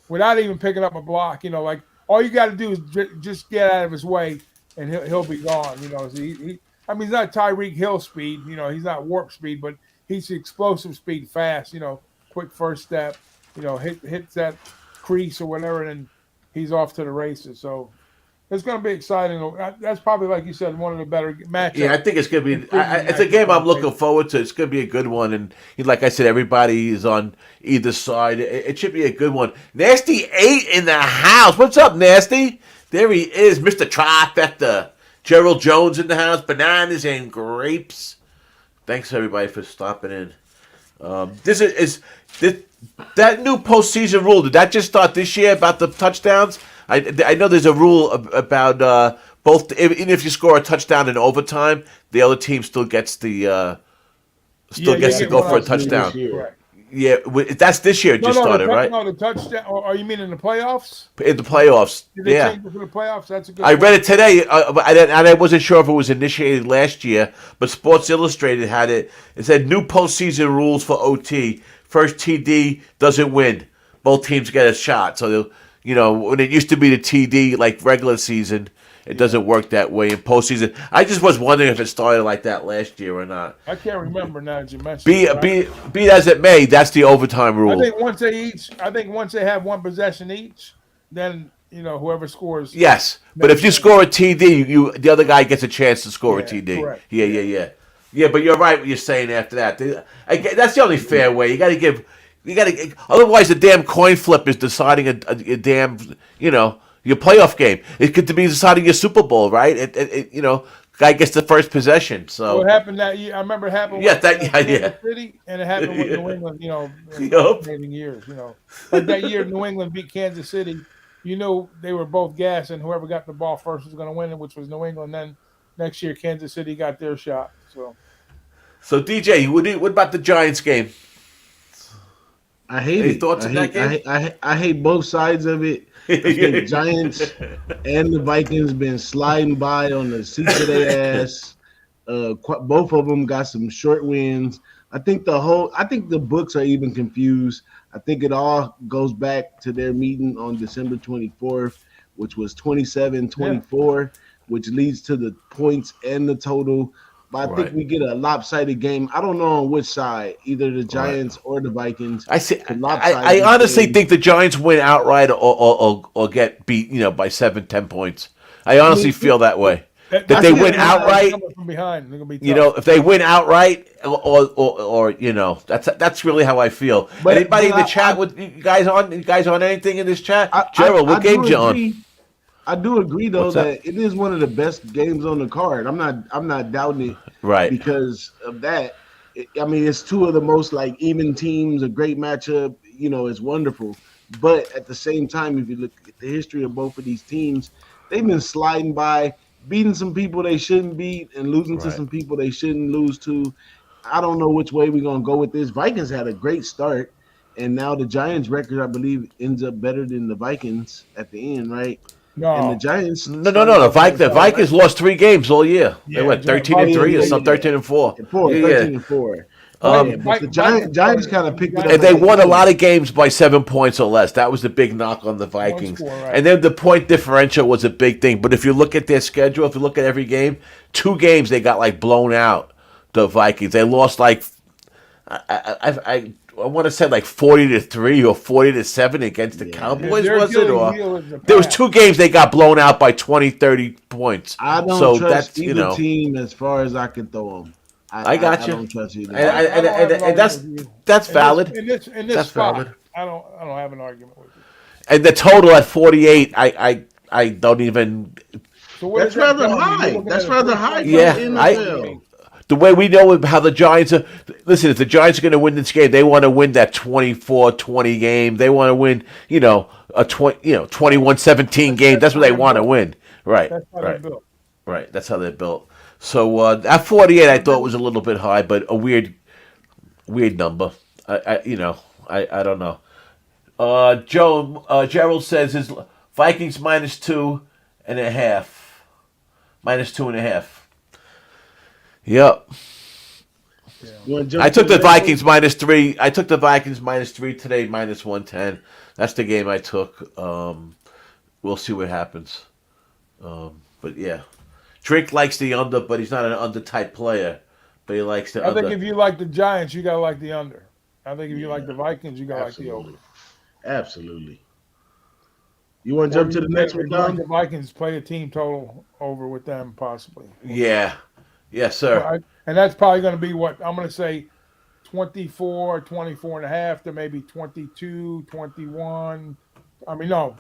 Without even picking up a block. Like all you got to do is just get out of his way, and he'll be gone. So he's not Tyreek Hill speed. He's not warp speed, but he's explosive speed, fast. Quick first step. Hits that crease or whatever, and he's off to the races. So it's going to be exciting. That's probably, like you said, one of the better matchups. Yeah, I think it's going to be. It's a game I'm looking forward to. It's going to be a good one, and like I said, everybody is on either side. It should be a good one. Nasty 8 in the house. What's up, Nasty? There he is, Mr. Trifecta. Gerald Jones in the house. Bananas and grapes. Thanks everybody for stopping in. That new postseason rule, did that just start this year about the touchdowns? I know there's a rule about both. Even if you score a touchdown in overtime, the other team still gets to go for a touchdown. Yeah, that's this year. It just started, right? No, the touchdown. Or you mean in the playoffs? In the playoffs, Did they change it for the playoffs? That's a good. I read it today, and I wasn't sure if it was initiated last year, but Sports Illustrated had it. It said new postseason rules for OT. First TD doesn't win. Both teams get a shot. So, when it used to be the TD, like regular season, it doesn't work that way in postseason. I just was wondering if it started like that last year or not. I can't remember now that you mentioned it. Be as it may, that's the overtime rule. I think once they have one possession each, then whoever scores. Yes, but if you score a TD, the other guy gets a chance to score a TD. Correct. Yeah. Yeah, but you're right what you're saying after that. That's the only fair way. You got to otherwise the damn coin flip is deciding a damn, your playoff game. It could be deciding your Super Bowl, right? Guy gets the first possession. So what happened that year? I remember it happened. Kansas City, and it happened with New England. In years. Like that year, New England beat Kansas City. They were both gas, and whoever got the ball first was going to win it, which was New England. Then next year, Kansas City got their shot. So DJ, what about the Giants game? I hate Any it. thoughts on that game? I hate both sides of it. I think Giants and the Vikings been sliding by on the seats of their ass. Both of them got some short wins. I think the books are even confused. I think it all goes back to their meeting on December 24th, which was 27-24, which leads to the points and the total. But I think Right. we get a lopsided game. I don't know on which side, either the Right. Giants or the Vikings I see. could lopside I this honestly game. think the Giants win outright or get beat, by 7, 10 points. I I honestly mean, feel that way. That I they see win it a lot. outright, Coming from behind, they're gonna be tough. if they win outright, or that's really how I feel. Anybody in the chat with you guys on? You guys on anything in this chat? Gerald, what I do game's you on? agree. I do agree though What's that? that it is one of the best games on the card. I'm not doubting it Right. because of that. I mean, it's two of the most like even teams, a great matchup. It's wonderful. But at the same time, if you look at the history of both of these teams, they've been sliding by, beating some people they shouldn't beat and losing to Right. some people they shouldn't lose to. I don't know which way we're gonna go with this. Vikings had a great start, and now the Giants' record, I believe, ends up better than the Vikings at the end, right? And the No, Giants No. started The, off Vi- the slow, right? Vikings lost 3 games all year. They yeah, went 13 Oh and yeah, 3 or yeah, some yeah. 13 and 4. And four, Yeah, 13 yeah. and 4. Yeah, Um, but the Vikings Giants kind of started- picked it Giants- up. And they at the won a end. lot of games by 7 points or less. That was the big knock on the Vikings. score, right. And then the point differential was a big thing. But if you look at their schedule, if you look at every game, 2 games they got like blown out. The Vikings, they lost like I want to say like 40-3 or 40-7 against the Yeah. Cowboys, Their was it? Achilles Or heel is the there was pass. 2 games they got blown out by 20, 30 points. I don't So trust that's either team as far as I can throw them. I got I you. don't trust either. And, one. and, and, I don't have and, an and that's argument with you. that's valid. In this That's spot, valid. I don't have an argument with you. And the total at 48, I don't even. So what That's does that rather tell you? You're high. looking That's at a rather 3-point high for Yeah, the I- NFL. The way we know how the Giants are. Listen, if the Giants are going to win this game, they want to win that 24-20 game. They want to win, a 21-17 game. That's what they want to win. Right, That's how they're right, built. right. That's how they're built. So at 48, I thought was a little bit high, but a weird number. I don't know. Gerald says his Vikings -2.5, -2.5. Yep. You wanna jump I to took the next one? Vikings -3. I took the Vikings -3 today, -110. That's the game I took. We'll see what happens. But yeah, Drink likes the under, but he's not an under type player. But he likes the I under. think if you like the Giants, you gotta like the under. I think if you like the Vikings, you gotta like the over. Absolutely. You want to jump to the next one, If you like Don? the Vikings, play a team total over with them possibly. Yeah. Yes, sir. And that's probably going to be what I'm going to say 24, 24 and a half to maybe 22, 21. I mean, no,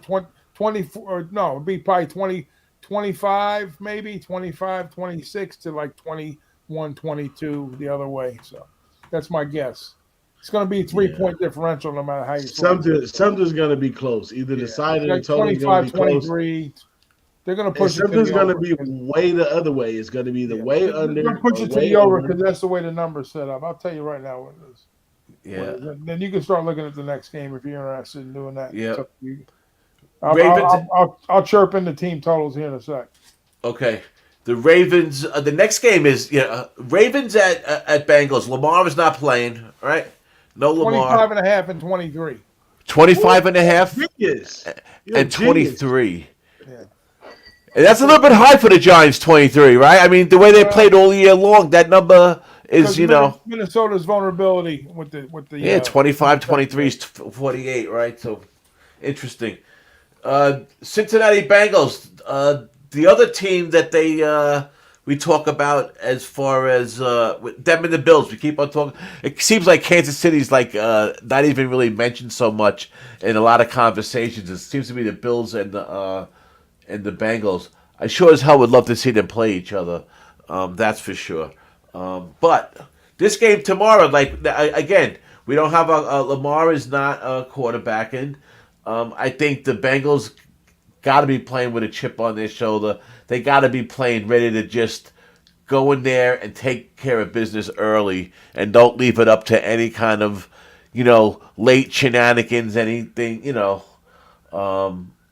24, or no, it'd be probably 20, 25, maybe 25, 26 to like 21, 22 the other way. So that's my guess. It's going to be a 3-point differential no matter how you Something's going to be close. Either the side of the like total is going 25, to be close. 23. They're going to And push it to something's the going to over. be way the other way. It's going to be the way They're under. going to push or it to way the over over. because that's the way the number's set up. I'll tell you right now what it is. Yeah. Then you can start looking at the next game if you're interested in doing that. Yeah. It's up to you. I'll, Ravens- I'll chirp in the team totals here in a sec. Okay. The Ravens. The next game is Ravens at Bengals. Lamar is not playing. Right. No Lamar. 25 and a half and 23. 25.5 Genius. You're and a genius. 23. Yeah. And that's a little bit high for the Giants, 23, right? I mean, the way they played all year long, that number is, Minnesota's vulnerability with the 25, 23 is 48, right? So, interesting. Cincinnati Bengals, the other team that we talk about as far as with them and the Bills. We keep on talking. It seems like Kansas City's like not even really mentioned so much in a lot of conversations. It seems to be the Bills and the Bengals. I sure as hell would love to see them play each other. That's for sure. But this game tomorrow, again, we don't have Lamar is not quarterbacking. I think the Bengals got to be playing with a chip on their shoulder. They got to be playing ready to just go in there and take care of business early and don't leave it up to any kind of late shenanigans, anything,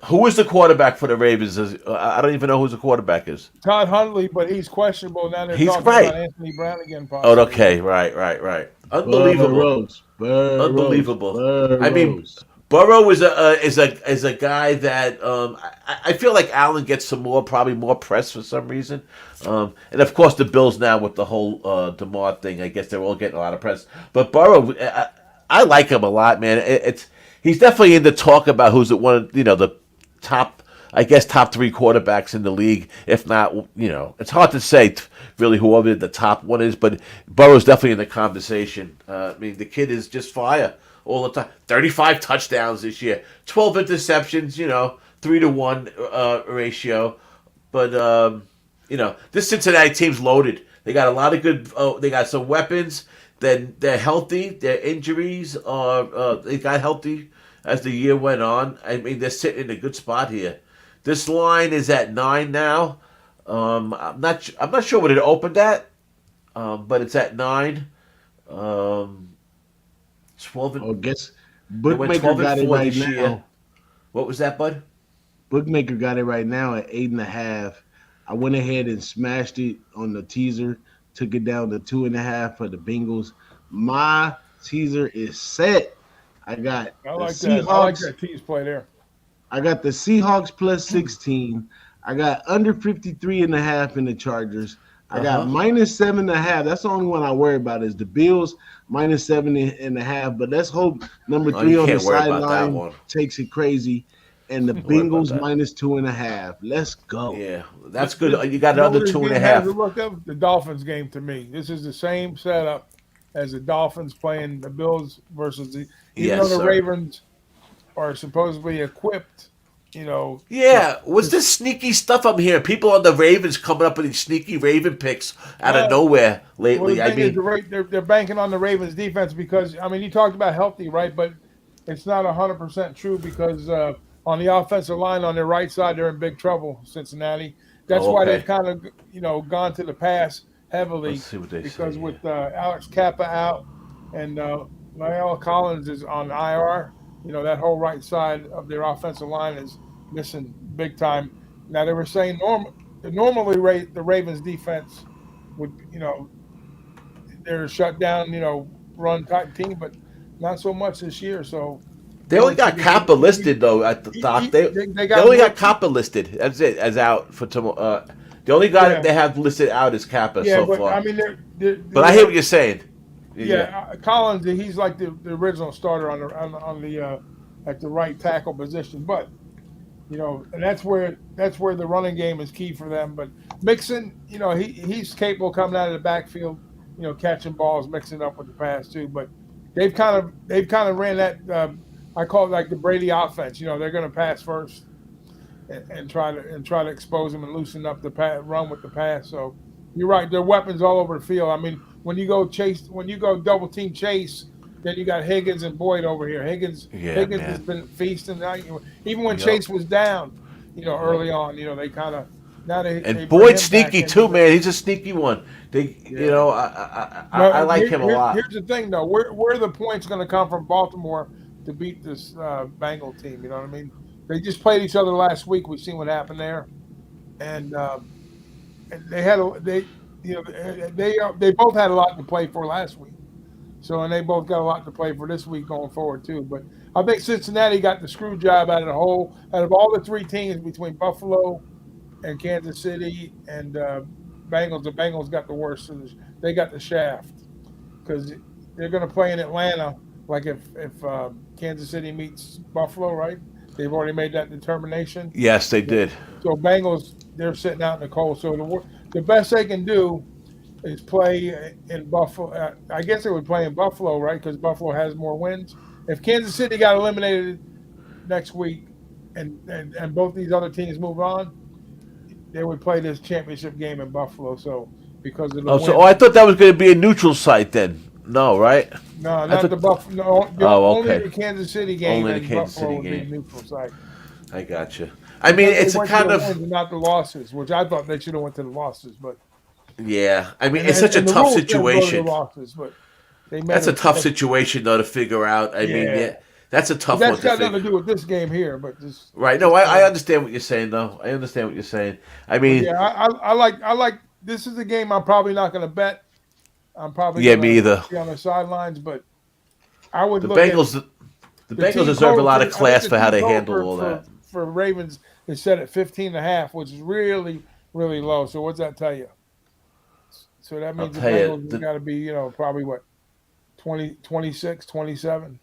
who is the quarterback for the Ravens? I don't even know who the quarterback is. Todd Hundley, but he's questionable. Now they're He's talking about right. Anthony Brown again, Oh, possibly. okay, right. Unbelievable. Unbelievable. I mean, Burrows. Burrow is a guy that I feel like Allen gets probably more press for some reason, and of course the Bills now with the whole DeMar thing. I guess they're all getting a lot of press. But Burrow, I like him a lot, man. He's definitely in the talk about who's the top. I guess top 3 quarterbacks in the league. If not, it's hard to say really whoever the top one is, but Burrow's definitely in the conversation. I mean, the kid is just fire all the time. 35 touchdowns this year, 12 interceptions. 3-to-1 ratio. But this Cincinnati team's loaded. They got a lot of good. They got some weapons. Then they're healthy. Their injuries are. They got healthy as the year went on. I mean, they're sitting in a good spot here. This line is at 9 now. I'm not sure what it opened at, but it's at 9. 12. Oh, guess They went bookmaker 12 got and it 4 right this year. now. What was that, bud? Bookmaker got it right now at 8.5. I went ahead and smashed it on the teaser, took it down to 2.5 for the Bengals. My teaser is set. I got I the like that. I like that tease play there. I got the Seahawks plus 16. I got under 53.5 in the Chargers. I got minus 7.5. That's the only one I worry about is the Bills minus 7.5. But let's hope number 3 on the sideline takes it crazy. And the Bengals minus 2.5. Let's go. Yeah, that's good. You got another 2.5. Look up the Dolphins game to me. This is the same setup as the Dolphins playing the Bills versus even though the Ravens are supposedly equipped. Yeah, what's this sneaky stuff I'm hearing? People on the Ravens coming up with these sneaky Raven picks out of nowhere lately. Well, they're banking on the Ravens defense because you talked about healthy, right? But it's not 100% true because on the offensive line on their right side, they're in big trouble. Cincinnati. That's why they've kind of gone to the pass heavily. Let's see what they because say, with Alex Kappa out and Lyle Collins is on IR. That whole right side of their offensive line is missing big time. Now, they were saying normally the Ravens defense would, they're shut down, run type team, but not so much this year. So they only got Kappa listed though at the top. They only got Kappa listed. That's it as out for tomorrow. The only guy that they have listed out is Kappa so far. But I hear what you're saying. Yeah, Collins, he's like the original starter on the at the right tackle position, but and that's where the running game is key for them. But Mixon, he's capable of coming out of the backfield, catching balls, mixing up with the pass too. But they've kind of ran that I call it like the Brady offense. They're going to pass first and try to expose them and loosen up the run with the pass. So you're right, there are weapons all over the field. When you go double team Chase, then you got Higgins and Boyd over here. Higgins has been feasting. Even when Chase was down, early on, they kind of now they Boyd's sneaky too, man. He's a sneaky one. I like him a lot. Here's the thing, though: where are the points going to come from Baltimore to beat this Bengal team? You know what I mean? They just played each other last week. We've seen what happened there, and they both had a lot to play for last week. So, and they both got a lot to play for this week going forward too. But I think Cincinnati got the screw job out of all the 3 teams between Buffalo and Kansas City and Bengals. The Bengals got the worst. So they got the shaft because they're going to play in Atlanta. Like if Kansas City meets Buffalo, right? They've already made that determination. Yes, they did. So Bengals, they're sitting out in the cold. So the best they can do is play in Buffalo. I guess they would play in Buffalo, right? Because Buffalo has more wins. If Kansas City got eliminated next week and both these other teams move on, they would play this championship game in Buffalo. So because of the wins. I thought that was going to be a neutral site then. No, right? No, not the Buffalo. No, only the Kansas City game. Only the Kansas City game. Would be a neutral site. I got you. It's a kind of not the losses, which I thought they should have went to the losses, but yeah. It's such a tough situation. Losses, but They met That's a a tough chance. situation though to figure out. I mean, Yeah. that's a But tough one that's to got figure. nothing to do with this game here, but just Right? No, this I game. understand what you're saying though. I understand what you're saying. I But mean, yeah, I like this is a game I'm probably not going to bet. I'm probably yeah, going me to either. be on the sidelines, but I would The look at Bengals, the the Bengals team deserve a total lot for of I think class the for how team they total handle all that. for Ravens is set at 15.5, which is really really low. So what's that tell you? So that I'll means the tell you, Bengals have got to be, probably what 20, 26, 27.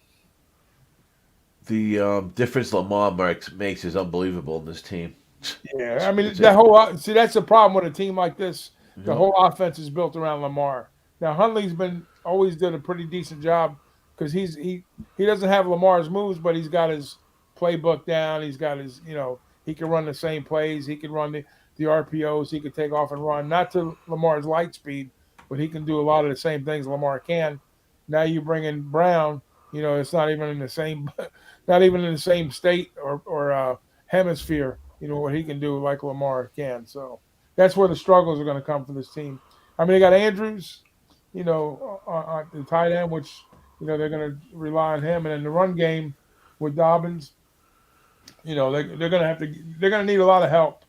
the difference Lamar makes is unbelievable in this team. Yeah, I mean It's that a, whole see that's the problem with a team like this. The mhm. whole offense is built around Lamar. Now Huntley's been always did a pretty decent job because he doesn't have Lamar's moves, but he's got his playbook down. He's got his he can run the same plays. He can run the RPOs. He can take off and run. Not to Lamar's light speed, but he can do a lot of the same things Lamar can. Now you bring in Brown. It's not even in the same, not even in the same state or hemisphere. What he can do like Lamar can. So that's where the struggles are going to come for this team. I mean, they got Andrews, on the tight end, which they're going to rely on him, and in the run game with Dobbins, they're going to they're going to need a lot of help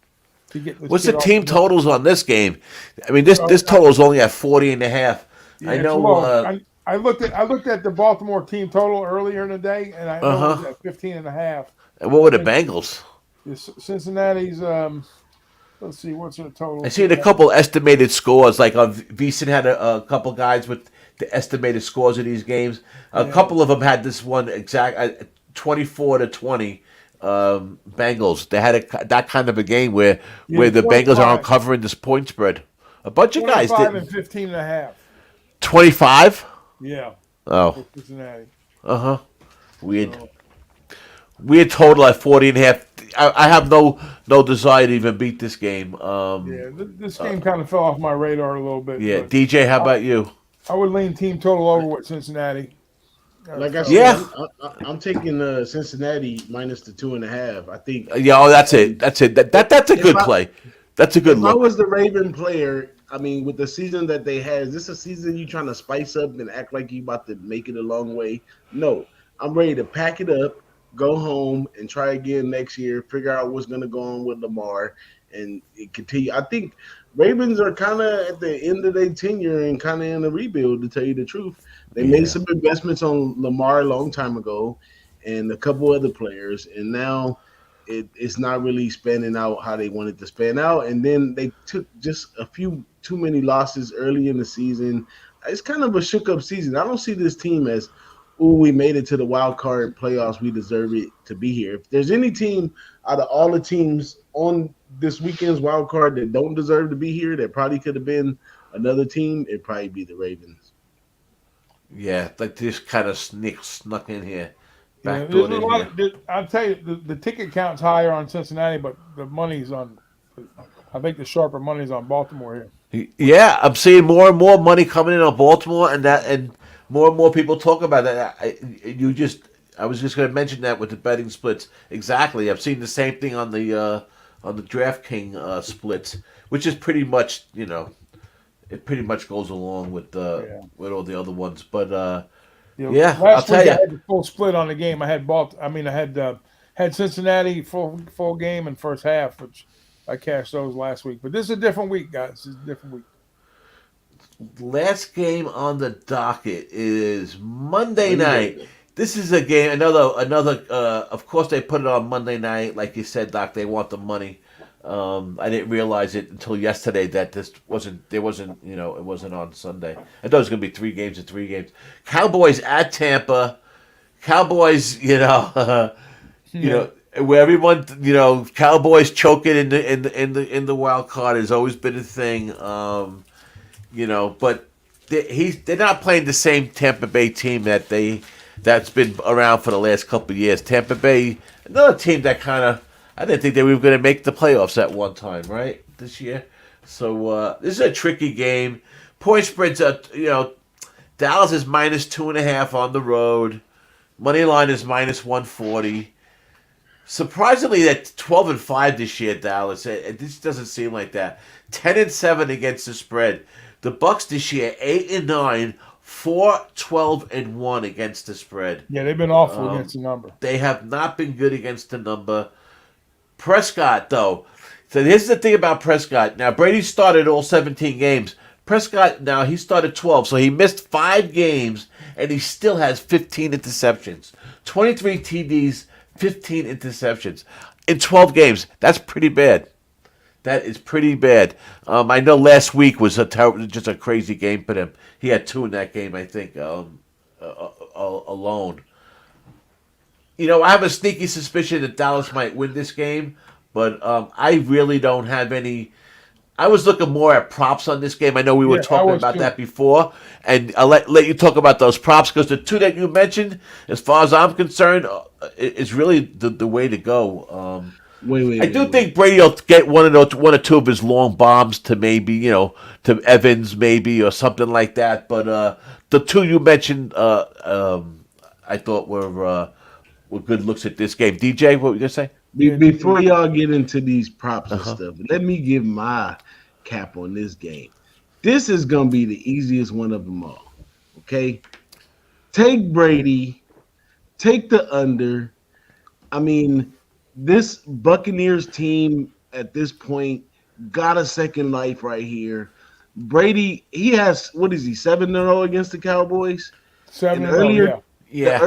to get this What's the kid off team the ground. totals on this game? I mean, this So, total is only at 40.5. yeah, I it's know. low. I looked at the Baltimore team total earlier in the day, and I know it was Huh. at 15.5. And what I were the think Bengals? Cincinnati's. Let's see, what's their I total? seen a couple estimated scores. Like VSiN had a couple guys with the estimated scores of these games. A Yeah, couple of them had this one exact 24-20. Bengals. They had that kind of a game where yeah, the Bengals are 25. uncovering this point spread. A bunch of guys 25 didn't. and 15.5. 25. Yeah, Oh, for Cincinnati. uh-huh. Weird. So Weird total at 40.5. I have no desire to even beat this game. yeah, this game kind of fell off my radar a little bit, Yeah, but DJ, how I, about you? I would lean team total over with Cincinnati. Like I said, Yeah. I'm taking Cincinnati minus the 2.5. I think Yeah, oh, that's it. um, That's it. if That's a if good I play. That's a good if I look. was the Raven player, I mean, with the season that they had, is this a season you trying to spice up and act like you about to make it a long way? No, I'm ready to pack it up, go home, and try again next year. Figure out what's going to go on with Lamar and continue. I think Ravens are kind of at the end of their tenure and kind of in a rebuild. To tell you the truth, they made Yeah. some investments on Lamar a long time ago, and a couple other players, and now it's not really spanning out how they wanted to span out. And then they took just a few too many losses early in the season. It's kind of a shook up season. I don't see this team as, oh, we made it to the wild card playoffs. We deserve it to be here. If there's any team out of all the teams on this weekend's wild card that don't deserve to be here, that probably could have been another team, it'd probably be the Ravens. Yeah, like this kind of snuck in here. Yeah, there's Backdoored a in lot. here. I'll tell you, the ticket count's higher on Cincinnati, but the money's on. I think the sharper money's on Baltimore here. Yeah, I'm seeing more and more money coming in on Baltimore, and more and more people talk about that. I was just going to mention that with the betting splits. Exactly, I've seen the same thing on the DraftKings splits, which is pretty much it pretty much goes along Yeah. with all the other ones. But yeah, I'll Last tell week I you. had the full split on the game. I had had Cincinnati full game in first half, which I cashed those last week. But this is a different week, guys. This is a different week. Last game on the docket is Monday night. Monday. This is a game, another. Of course, they put it on Monday night, like you said, Doc. They want the money. I didn't realize it until yesterday that this wasn't. There wasn't. It wasn't on Sunday. I thought it was going to be 3 games and 3 games. Cowboys at Tampa. Cowboys. Yeah. Where everyone. Cowboys choking in the wild card has always been a thing. But they're not playing the same Tampa Bay team that's been around for the last couple of years. Tampa Bay, another team that I didn't think they were going to make the playoffs at one time, right? This year. So this is a tricky game. Point spreads, Dallas is minus 2.5 on the road. Money line is minus 140. Surprisingly, that 12-5 this year, Dallas. This doesn't seem like that. 10-7 against the spread. The Bucks this year 8-9, 4-12-1 against the spread. Yeah, they've been awful against Um, the number. they have not been good against the number. Prescott, though. So here's the thing about Prescott. Now, Brady started all 17 games. Prescott, now, he started 12, so he missed 5 games, and he still has 15 interceptions. 23 TDs, 15 interceptions in 12 games. That's pretty bad. That is pretty bad. I know last week was just a crazy game for him. He had 2 in that game, I think, alone. I have a sneaky suspicion that Dallas might win this game, but I really don't have any. I was looking more at props on this game. I know we were Yeah, I talking was about too. that before, and I'll let you talk about those props because the 2 that you mentioned, as far as I'm concerned, is really the way to go. Wait, I wait, do wait. think Brady will get one or 2 of his long bombs to maybe to Evans maybe or something like that. But the 2 you mentioned, I thought were good looks at this game. DJ, what were you gonna say? Yeah, Before y'all get into these props Uh and huh. stuff, let me give my cap on this game. This is gonna be the easiest one of them all. Okay, take Brady, take the under. I mean, this Buccaneers team at this point got a second life right here. Brady, he has what is he 7-0 against the Cowboys? And 7-0, earlier, yeah. the Yeah.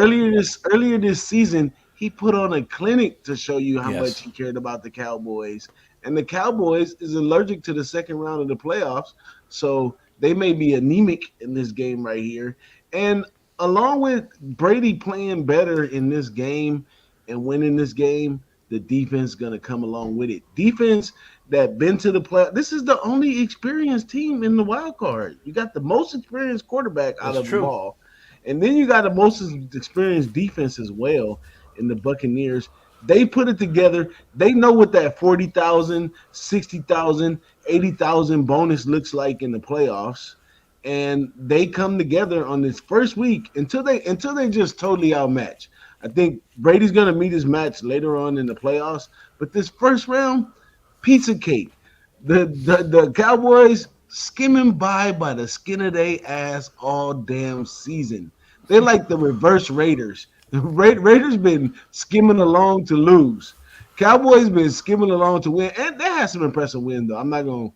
earlier this season, he put on a clinic to show you how much Yes. he cared about the Cowboys. And the Cowboys is allergic to the second round of the playoffs, so they may be anemic in this game right here. And along with Brady playing better in this game and winning this game, the defense is gonna come along with it. Defense that been to the play. This is the only experienced team in the wild card. You got the most experienced quarterback out That's of them true. all. And then you got the most experienced defense as well in the Buccaneers. They put it together. They know what that 40,000, 60,000, 80,000 bonus looks like in the playoffs. And they come together on this first week until they just totally outmatch. I think Brady's gonna meet his match later on in the playoffs, but this first round, pizza cake. The Cowboys skimming by the skin of their ass all damn season. They're like the reverse Raiders. The Raiders been skimming along to lose. Cowboys been skimming along to win, and they had some impressive wins though. I'm not gonna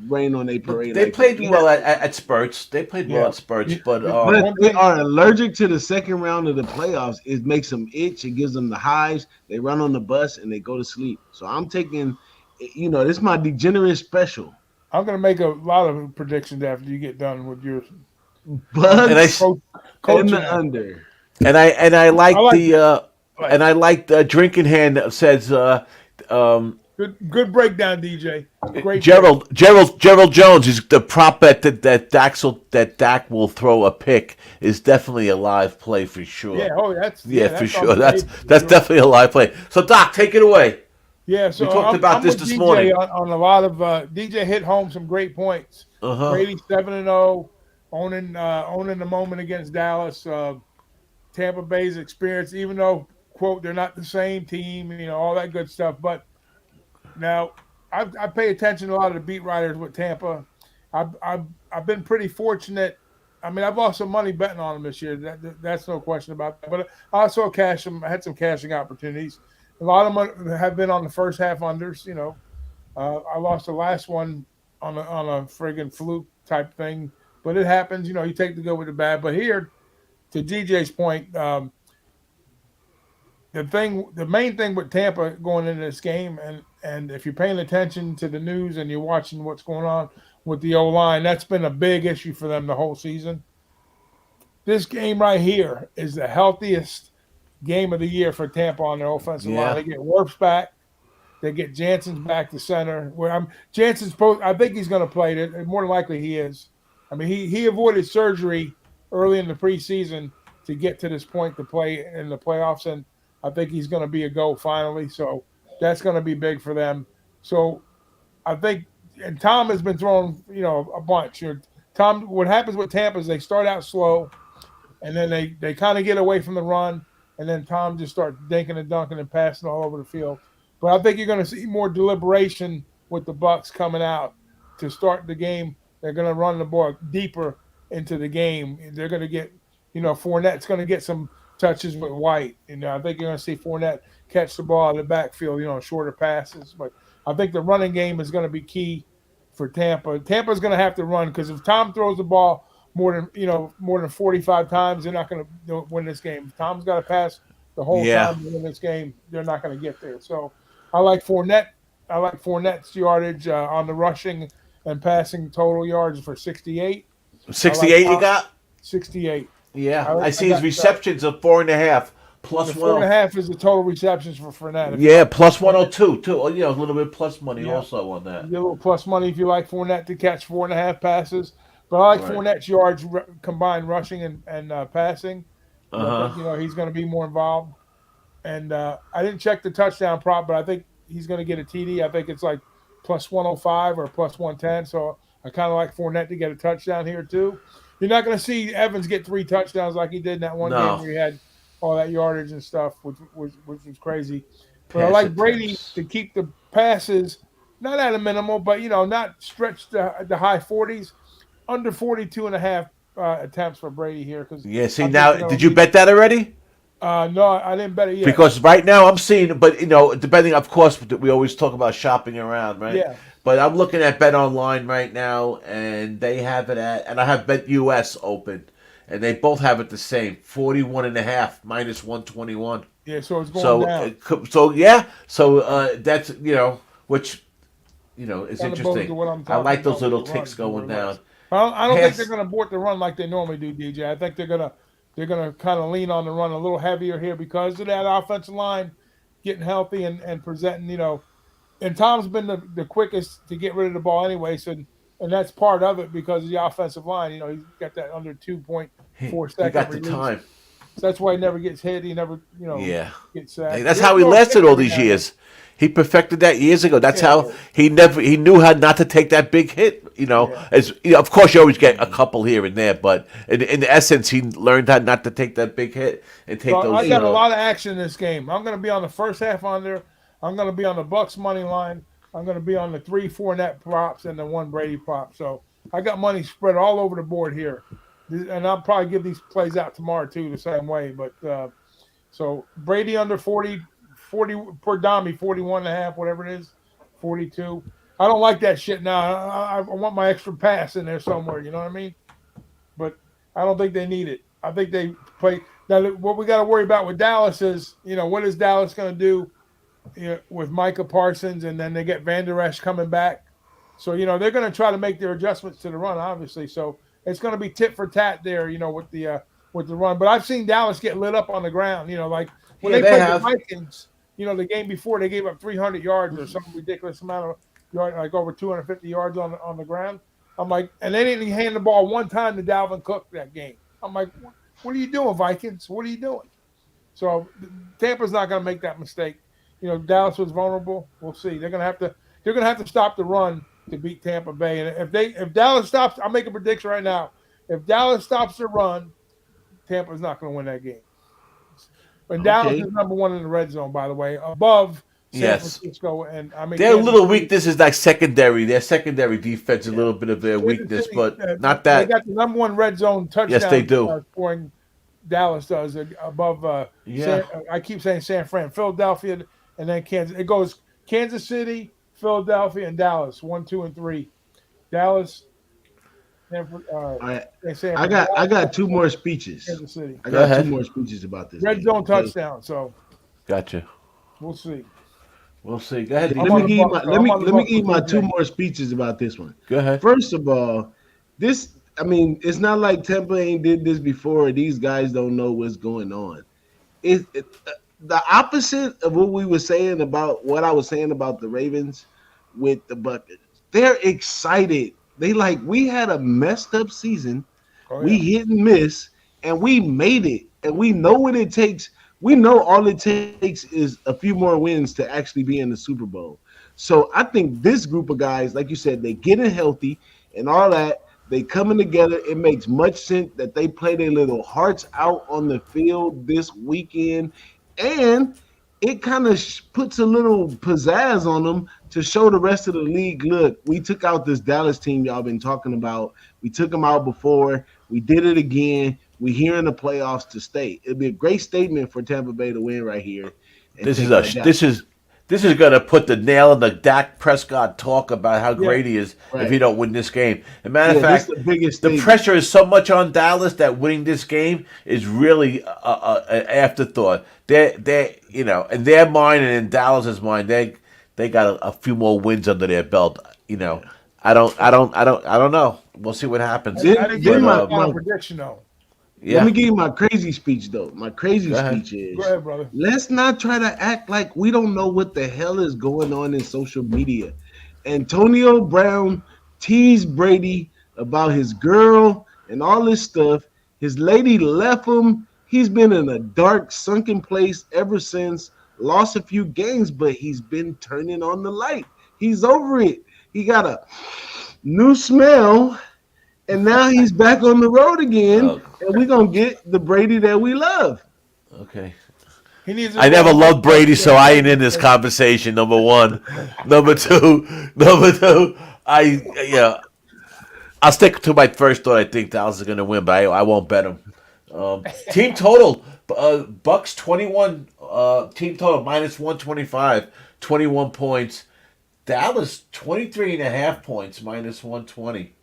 rain on a But parade they like that. played well at spurts. They played well Yeah. at spurts, The, but the But one they thing, are allergic to the second round of the playoffs. It makes them itch. It gives them the hives. They run on the bus and they go to sleep. So I'm taking, this is my degenerate special. I'm going to make a lot of predictions after you get done with your and I Bucks and coaching the aspect. under. and I I like like the that. I like and it. I like the drinking hand that says um, Good breakdown, DJ. Great break. Gerald Jones is the prop bet that Dak will throw a pick is definitely a live play for Yeah. sure. Oh, Yeah, for that's on sure. the That's table for that's sure. definitely a live play. So Doc, take it away. Yeah. We So talked about I'm this with this DJ morning. on a lot of DJ hit home some great points. Uh huh. Brady 7-0, owning the moment against Dallas. Tampa Bay's experience, even though quote they're not the same team, all that good stuff. But now I pay attention to a lot of the beat writers with Tampa. I've been pretty fortunate. I mean, I've lost some money betting on them this year. That's no question about that. But I also I had some cashing opportunities. A lot of them have been on the first half unders. I lost the last one on a friggin' fluke type thing, but it happens. You take the good with the bad. But here, to DJ's point, the main thing with Tampa going into this game, and if you're paying attention to the news and you're watching what's going on with the O line, that's been a big issue for them the whole season. This game right here is the healthiest game of the year for Tampa on their offensive line. Yeah. They get Wirfs back, they get Jansen's back to center. Where Jansen's supposed, I think he's going to play. More than likely he is. I mean, he avoided surgery early in the preseason to get to this point to play in the playoffs, and I think he's going to be a go finally. So that's going to be big for them. So I think, and Tom has been throwing, a bunch. Tom, what happens with Tampa is they start out slow, and then they kind of get away from the run, and then Tom just starts dinking and dunking and passing all over the field. But I think you're going to see more deliberation with the Bucks coming out to start the game. They're going to run the ball deeper into the game. They're going to get, Fournette's going to get some touches with White. I think you're going to see Fournette catch the ball in the backfield, shorter passes. But I think the running game is going to be key for Tampa. Tampa's going to have to run because if Tom throws the ball more than 45 times, they're not going to win this game. If Tom's got to pass the whole Yeah. time to win this game, they're not going to get there. So I like Fournette. I like Fournette's yardage on the rushing and passing total yards for 68. 68 you got? 68. Yeah. I see his receptions of 4.5 plus The 1. 4.5 is the total receptions for Fournette. Yeah, plus 102 too. A little bit plus money also on that. You get a little plus money if you like Fournette to catch 4.5 passes. But I like Fournette's yards combined rushing and passing. I think, he's going to be more involved. And I didn't check the touchdown prop, but I think he's going to get a TD. I think it's like plus 105 or plus 110. So I kind of like Fournette to get a touchdown here too. You're not going to see Evans get 3 touchdowns like he did in that one game where he had all that yardage and stuff, which was crazy. But I like Brady to keep the passes not at a minimal, but not stretch the high 40s, under 42.5 attempts for Brady here. Yeah. See now, did you bet that already? No, I didn't bet it yet. Because right now I'm seeing, but depending, of course, we always talk about shopping around, right? Yeah. But I'm looking at Bet Online right now, and they have it and I have Bet US open, and they both have it the same, 41.5 minus 121. Yeah, so it's going down. So that's which is interesting. I like those little ticks going down. I don't think they're going to abort the run like they normally do, DJ. I think they're going to kind of lean on the run a little heavier here because of that offensive line getting healthy and presenting, And Tom's been the quickest to get rid of the ball anyway, and that's part of it because of the offensive line. He's got that under 2.4 second. He got the release. time. So that's why he never gets hit. He never, gets sacked. That's how he lasted all these years. He perfected that years ago. That's how he knew how not to take that big hit. Of course you always get a couple here and there, but in essence, he learned how not to take that big hit and take those. I got a lot of action in this game. I'm going to be on the first half under. I'm going to be on the Bucks money line. I'm going to be on the 3 Fournette props and the 1 Brady prop. So I got money spread all over the board here, and I'll probably give these plays out tomorrow too the same way. But so Brady under 40 per Dommy, 41.5, whatever it is, 42. I don't like that shit now. I want my extra pass in there somewhere. You know what I mean? But I don't think they need it. I think they play now. What we got to worry about with Dallas is, what is Dallas going to do? With Micah Parsons, and then they get Van Der Esch coming back. So, they're going to try to make their adjustments to the run, obviously. So it's going to be tit for tat there, with the run. But I've seen Dallas get lit up on the ground, like when they played the Vikings, the game before they gave up 300 yards or some ridiculous amount of yards, like over 250 yards on the ground. I'm like, and they didn't hand the ball one time to Dalvin Cook that game. I'm like, what are you doing, Vikings? What are you doing? So Tampa's not going to make that mistake. Dallas was vulnerable. We'll see. They're gonna have to stop the run to beat Tampa Bay. And if Dallas stops, I'll make a prediction right now. If Dallas stops the run, Tampa's not gonna win that game. But Dallas is number 1 in the red zone, by the way, above San Francisco. And their little weakness is like secondary. Their secondary defense is a little bit of their weakness, but not that. They got the number 1 red zone touchdown. Yes, they do. Scoring Dallas does above. I keep saying San Fran, Philadelphia. And then Kansas. It goes Kansas City, Philadelphia, and Dallas. 1, 2, and 3. Dallas. I got 2 more speeches. Kansas City. I got 2 more speeches about this. Red zone touchdown. So. Gotcha. We'll see. We'll see. Go ahead. Let me give you my 2 more speeches about this one. Go ahead. First of all, it's not like Tampa ain't did this before. These guys don't know what's going on. The opposite of what we were saying about what I was saying about the Ravens with the Buckets. They're excited. We had a messed up season. We hit and miss, and we made it. And we know what it takes. We know all it takes is a few more wins to actually be in the Super Bowl. So I think this group of guys, like you said, they getting healthy and all that. They coming together. It makes much sense that they play their little hearts out on the field this weekend. And it kind of puts a little pizzazz on them to show the rest of the league, look, we took out this Dallas team y'all been talking about. We took them out before. We did it again. We here in the playoffs to stay. It'd be a great statement for Tampa Bay to win right here and This is take a that down. this is gonna put the nail in the Dak Prescott talk about how Yeah. great he is if he Right. don't win this game. As a matter of Yeah, this is fact, the biggest the statement. pressure is so much on Dallas that winning this game is really an afterthought. They in their mind and in Dallas's mind, they got a few more wins under their belt. I don't know. We'll see what happens. Then- I didn't then give you my- my final my- prediction though. Yeah. Let me give you my crazy speech though. My crazy Go ahead. speech is Go ahead, brother. let's not try to act like we don't know what the hell is going on in social media. Antonio Brown teased Brady about his girl and all this stuff. His lady left him. He's been in a dark, sunken place ever since. Lost a few games, but he's been turning on the light. He's over it. He got a new smell, and now he's back on the road again. Oh. And we're gonna get the Brady that we love. Okay. He needs. I never loved Brady, so I ain't in this conversation. Number one, number two, I'll stick to my first thought. I think Dallas is going to win, but I won't bet them. Team total, Bucks 21. Team total minus 125, 21 points. Dallas 23.5 points, minus 120.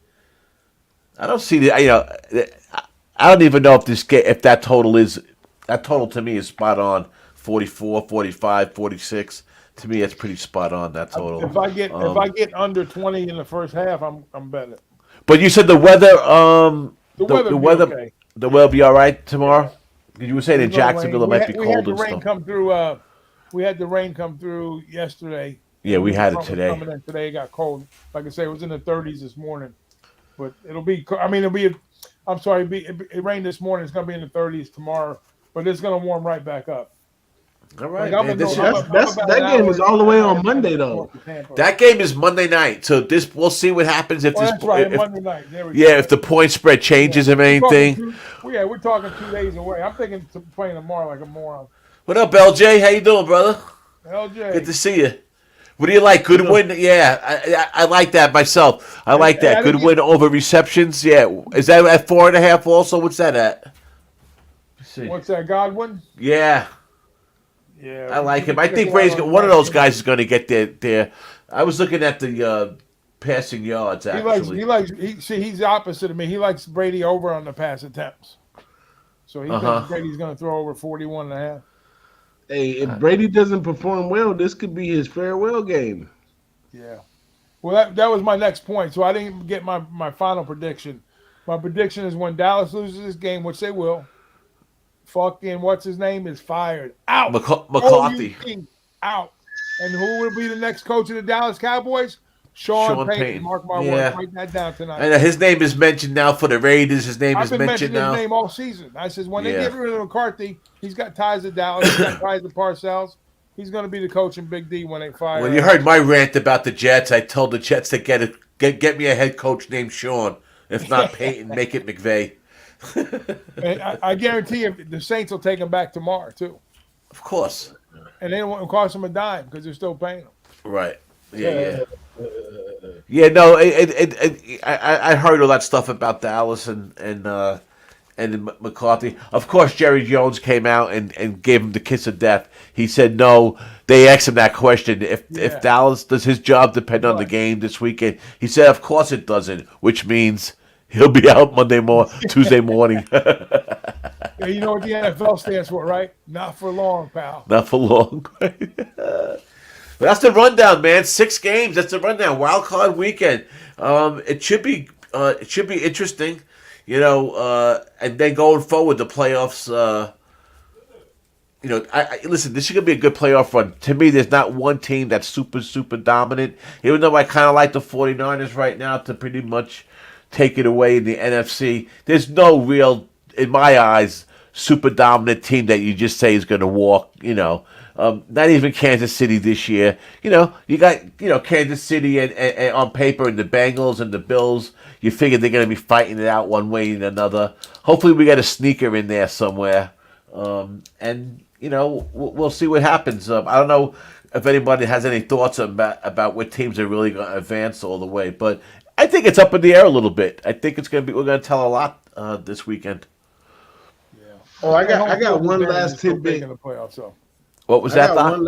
I don't see the. I don't even know if that total is. That total to me is spot on. 44, 45, 46. To me, that's pretty spot on. That total. If I get under 20 in the first half, I'm betting. But you said the weather. The weather. okay. The weather will be all right tomorrow. You were saying in There's no Jacksonville rain. it might be We cold had the and rain stuff. come through. We had the rain come through yesterday. Yeah, we had it Coming today. in today, it got cold. Like I say, it was in the 30s this morning. But it'll be. I mean, it'll be. I'm sorry. It rained this morning. It's gonna be in the 30s tomorrow, but it's gonna warm right back up. All right, Like, man. This is- That game is all the way on Monday though. that game is Monday night, so we'll see what happens if Oh, this. that's right. if- Monday night. There we go. yeah, if the point spread changes or anything. We're talking 2 days away. I'm thinking to playing tomorrow like a moron. What up, LJ? How you doing, brother? LJ. Good to see you. What do you like? Good win? Yeah, I like that myself. I like that. Good win over receptions. Yeah. Is that at 4.5 also? What's that at? Let's see. What's that, Godwin? Yeah, Yeah. I like him. I think Brady's one of those guys is going to get there. I was looking at the passing yards, actually. He's the opposite of me. He likes Brady over on the pass attempts. So he thinks Brady's going to throw over 41 and a half. Hey, if Brady doesn't perform well, this could be his farewell game. Yeah. Well, that was my next point. So I didn't get my final prediction. My prediction is when Dallas loses this game, which they will, fucking what's his name is fired. Out. McCarthy. OUT, out. And who will be the next coach of the Dallas Cowboys? Sean Payton. Mark my words. Write that down tonight. And his name is mentioned now for the Raiders. His name I've is been mentioned mentioning now. his name all season. I says when they get rid of McCarthy, he's got ties to Dallas, he's got ties to Parcells. He's going to be the coach in Big D when they fire. When you heard my rant about the Jets, I told the Jets to get me a head coach named Sean. If not Peyton, make it McVay. And I guarantee you, the Saints will take him back tomorrow too, Of course. and they won't cost him a dime because they're still paying him. Right. Yeah. Yeah. No. I heard all that stuff about Dallas and McCarthy. Of course, Jerry Jones came out and gave him the kiss of death. He said no. They asked him that question. If Dallas, does his job depend on the game this weekend? He said, of course it doesn't, which means he'll be out Tuesday morning. Yeah, you know what the NFL stands for, right? Not for long, pal. Not for long. That's the rundown, man. 6 games. That's the rundown. Wildcard Weekend. It should be interesting, and then going forward, the playoffs. Listen, this is gonna be a good playoff run. To me, there's not one team that's super dominant. Even though I kind of like the 49ers right now to pretty much take it away in the NFC. There's no real, in my eyes, super dominant team that you just say is going to walk. Not even Kansas City this year. You got Kansas City and on paper and the Bengals and the Bills. You figure they're going to be fighting it out one way and another. Hopefully, we got a sneaker in there somewhere. We'll see what happens. I don't know if anybody has any thoughts about what teams are really going to advance all the way, but I think it's up in the air a little bit. I think we're going to tell a lot this weekend. Yeah. Oh, I got one last tidbit. In the playoffs, so. What was that, Doc?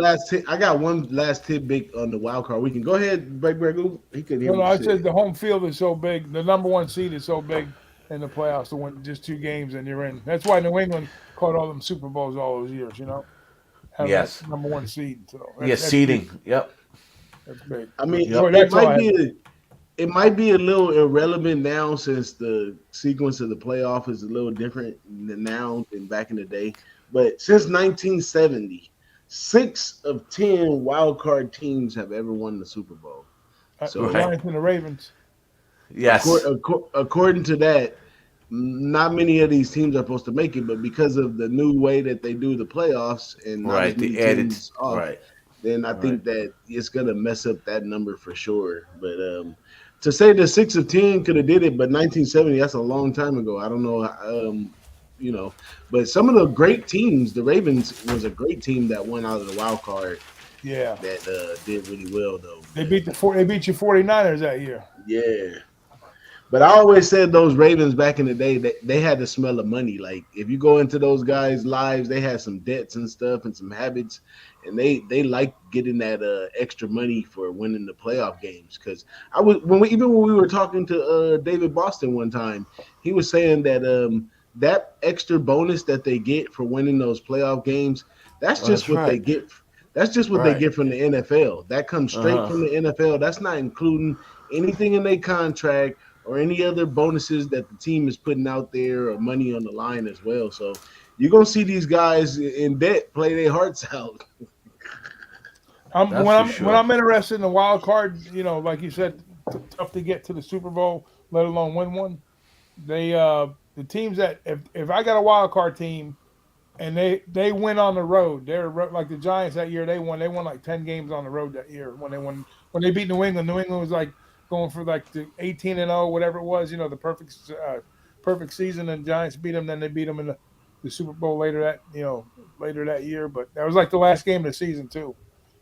I got one last tidbit on the wild card weekend. Go ahead, Big Ragoo. He couldn't hear No, what I you said said. the home field is so big. The number one seed is so big in the playoffs to win just 2 games and you're in. That's why New England caught all them Super Bowls all those years, having that Yes. number one seed. So Yes, that's seeding. big. Yep. That's big. I mean, Yep. it might be a little irrelevant now since the sequence of the playoff is a little different now than back in the day. But since 1970, 6 of 10 wild card teams have ever won the Super Bowl. So, The Lions and the Ravens. Yes. according to that, not many of these teams are supposed to make it, but because of the new way that they do the playoffs and not as many teams off, then I think that it's gonna mess up that number for sure. But to say that 6 of 10 could have did it, but 1970, that's a long time ago. I don't know, but some of the great teams, the Ravens was a great team that won out of the wild card. Yeah, that did really well though. They beat you 49ers that year. Yeah. But I always said those Ravens back in the day, they had the smell of money. Like if you go into those guys' lives, they had some debts and stuff and some habits, and they like getting that extra money for winning the playoff games. Because when we were talking to David Boston one time, he was saying that that extra bonus that they get for winning those playoff games, that's just what they get. That's just what they get from the NFL. That comes straight from the NFL. That's not including anything in their contract or any other bonuses that the team is putting out there or money on the line as well. So you're going to see these guys in debt play their hearts out. When I'm interested in the wild card, like you said, tough to get to the Super Bowl, let alone win one. The teams that if I got a wild card team and they win on the road, they're like the Giants that year. They won like 10 games on the road that year when they beat New England. New England was like going for like the 18-0, whatever it was, the perfect season, and Giants beat them. Then they beat them in the Super Bowl later that year. But that was like the last game of the season too,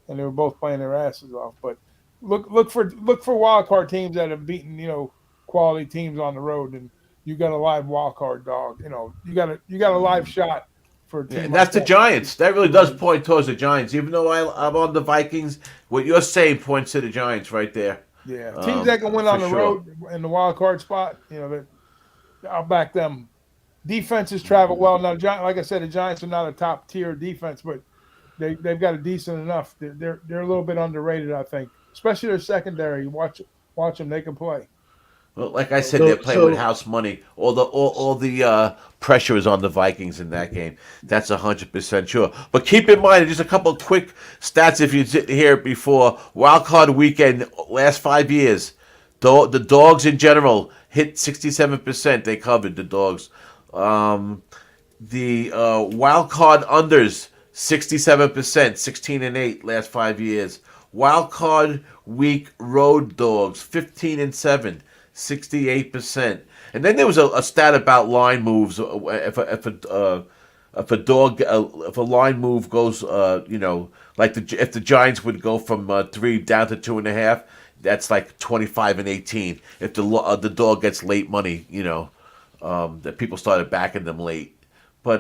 and they were both playing their asses off. But look for wild card teams that have beaten quality teams on the road, and you got a live wild card dog. You got a live shot for a team. And that's the Giants. That really does point towards the Giants, even though I'm on the Vikings. What you're saying points to the Giants right there. Yeah, teams that can win on the road in the wild card spot, I'll back them. Defenses travel well. Now, like I said, the Giants are not a top tier defense, but they've got a decent enough. They're a little bit underrated, I think, especially their secondary. Watch them; they can play. Well, like I said, they're playing with house money. All the pressure is on the Vikings in that game. That's 100% sure. But keep in mind, just a couple of quick stats if you didn't hear it before. Wildcard Weekend, last 5 years, the dogs in general hit 67%. They covered the dogs. The wildcard unders, 67%, 16-8 last 5 years. Wildcard Week road dogs, 15-7. 68%, and then there was a stat about line moves. If a line move goes, if the Giants would go from 3 down to 2.5, that's like 25-18. If the dog gets late money, that people started backing them late. But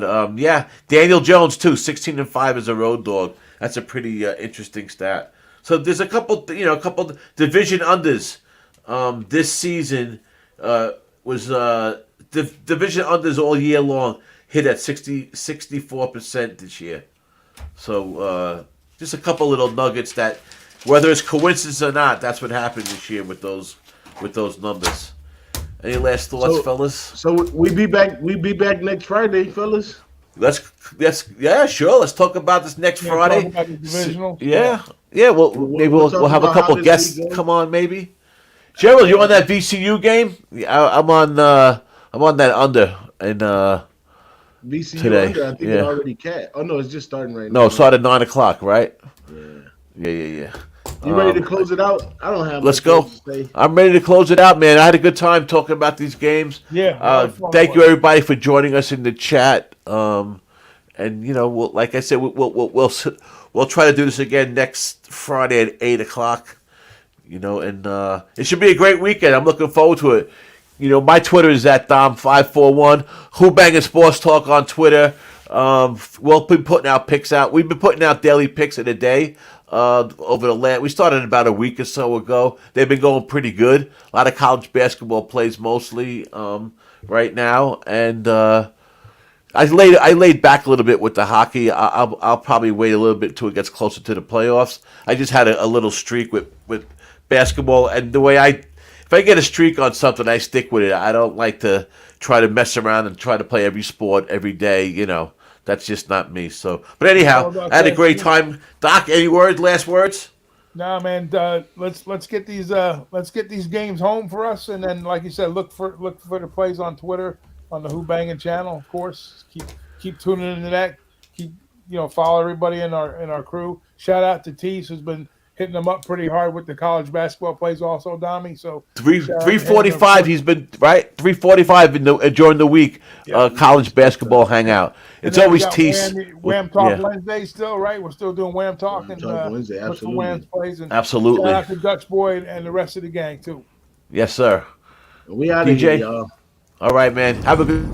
Daniel Jones too, 16-5 as a road dog. That's a pretty interesting stat. So there's a couple division unders. This season was division unders all year long hit at 64% this year. So just a couple little nuggets that, whether it's coincidence or not, that's what happened this year with those numbers. Any last thoughts, fellas? So we be back next Friday, fellas. Yeah, sure. Let's talk about this next Friday. Talk about the divisional. Yeah. Maybe we'll have a couple guests come on, maybe. Gerald, you on that VCU game? Yeah, I'm on that under VCU today. Under. I think it already cat. Oh no, it's just starting right now. No, it started at 9:00, right? Yeah. You ready to close it out? I don't have. Let's go. I'm ready to close it out, man. I had a good time talking about these games. Yeah. Thank you everybody for joining us in the chat. And like I said, we'll try to do this again next Friday at 8:00. And it should be a great weekend. I'm looking forward to it. my Twitter is at Dom541. Who-Bangin Sports Talk on Twitter. We'll be putting out picks out. We've been putting out daily picks in a day. Over the last, we started about a week or so ago. They've been going pretty good. A lot of college basketball plays mostly right now, and I laid back a little bit with the hockey. I'll probably wait a little bit till it gets closer to the playoffs. I just had a little streak with basketball, and the way if I get a streak on something, I stick with it. I don't like to try to mess around and try to play every sport every day. That's just not me. So, but anyhow, I had a great time. Doc, any last words? Nah, man. Let's get these games home for us, and then, like you said, look for the plays on Twitter on the Who-Bangin channel. Of course, keep tuning into that. Keep follow everybody in our crew. Shout out to Tease, who's been hitting them up pretty hard with the college basketball plays also, Dommy. So 345, he's been right 345 during the week. College basketball hangout. It's always Tease. Wham Talk Wednesday still, right? We're still doing Wham Talk and Wednesday, absolutely. Wham's plays and absolutely. Shout out to Dutch Boy and the rest of the gang too. Yes, sir. We out of here, y'all. All right, man. Have a good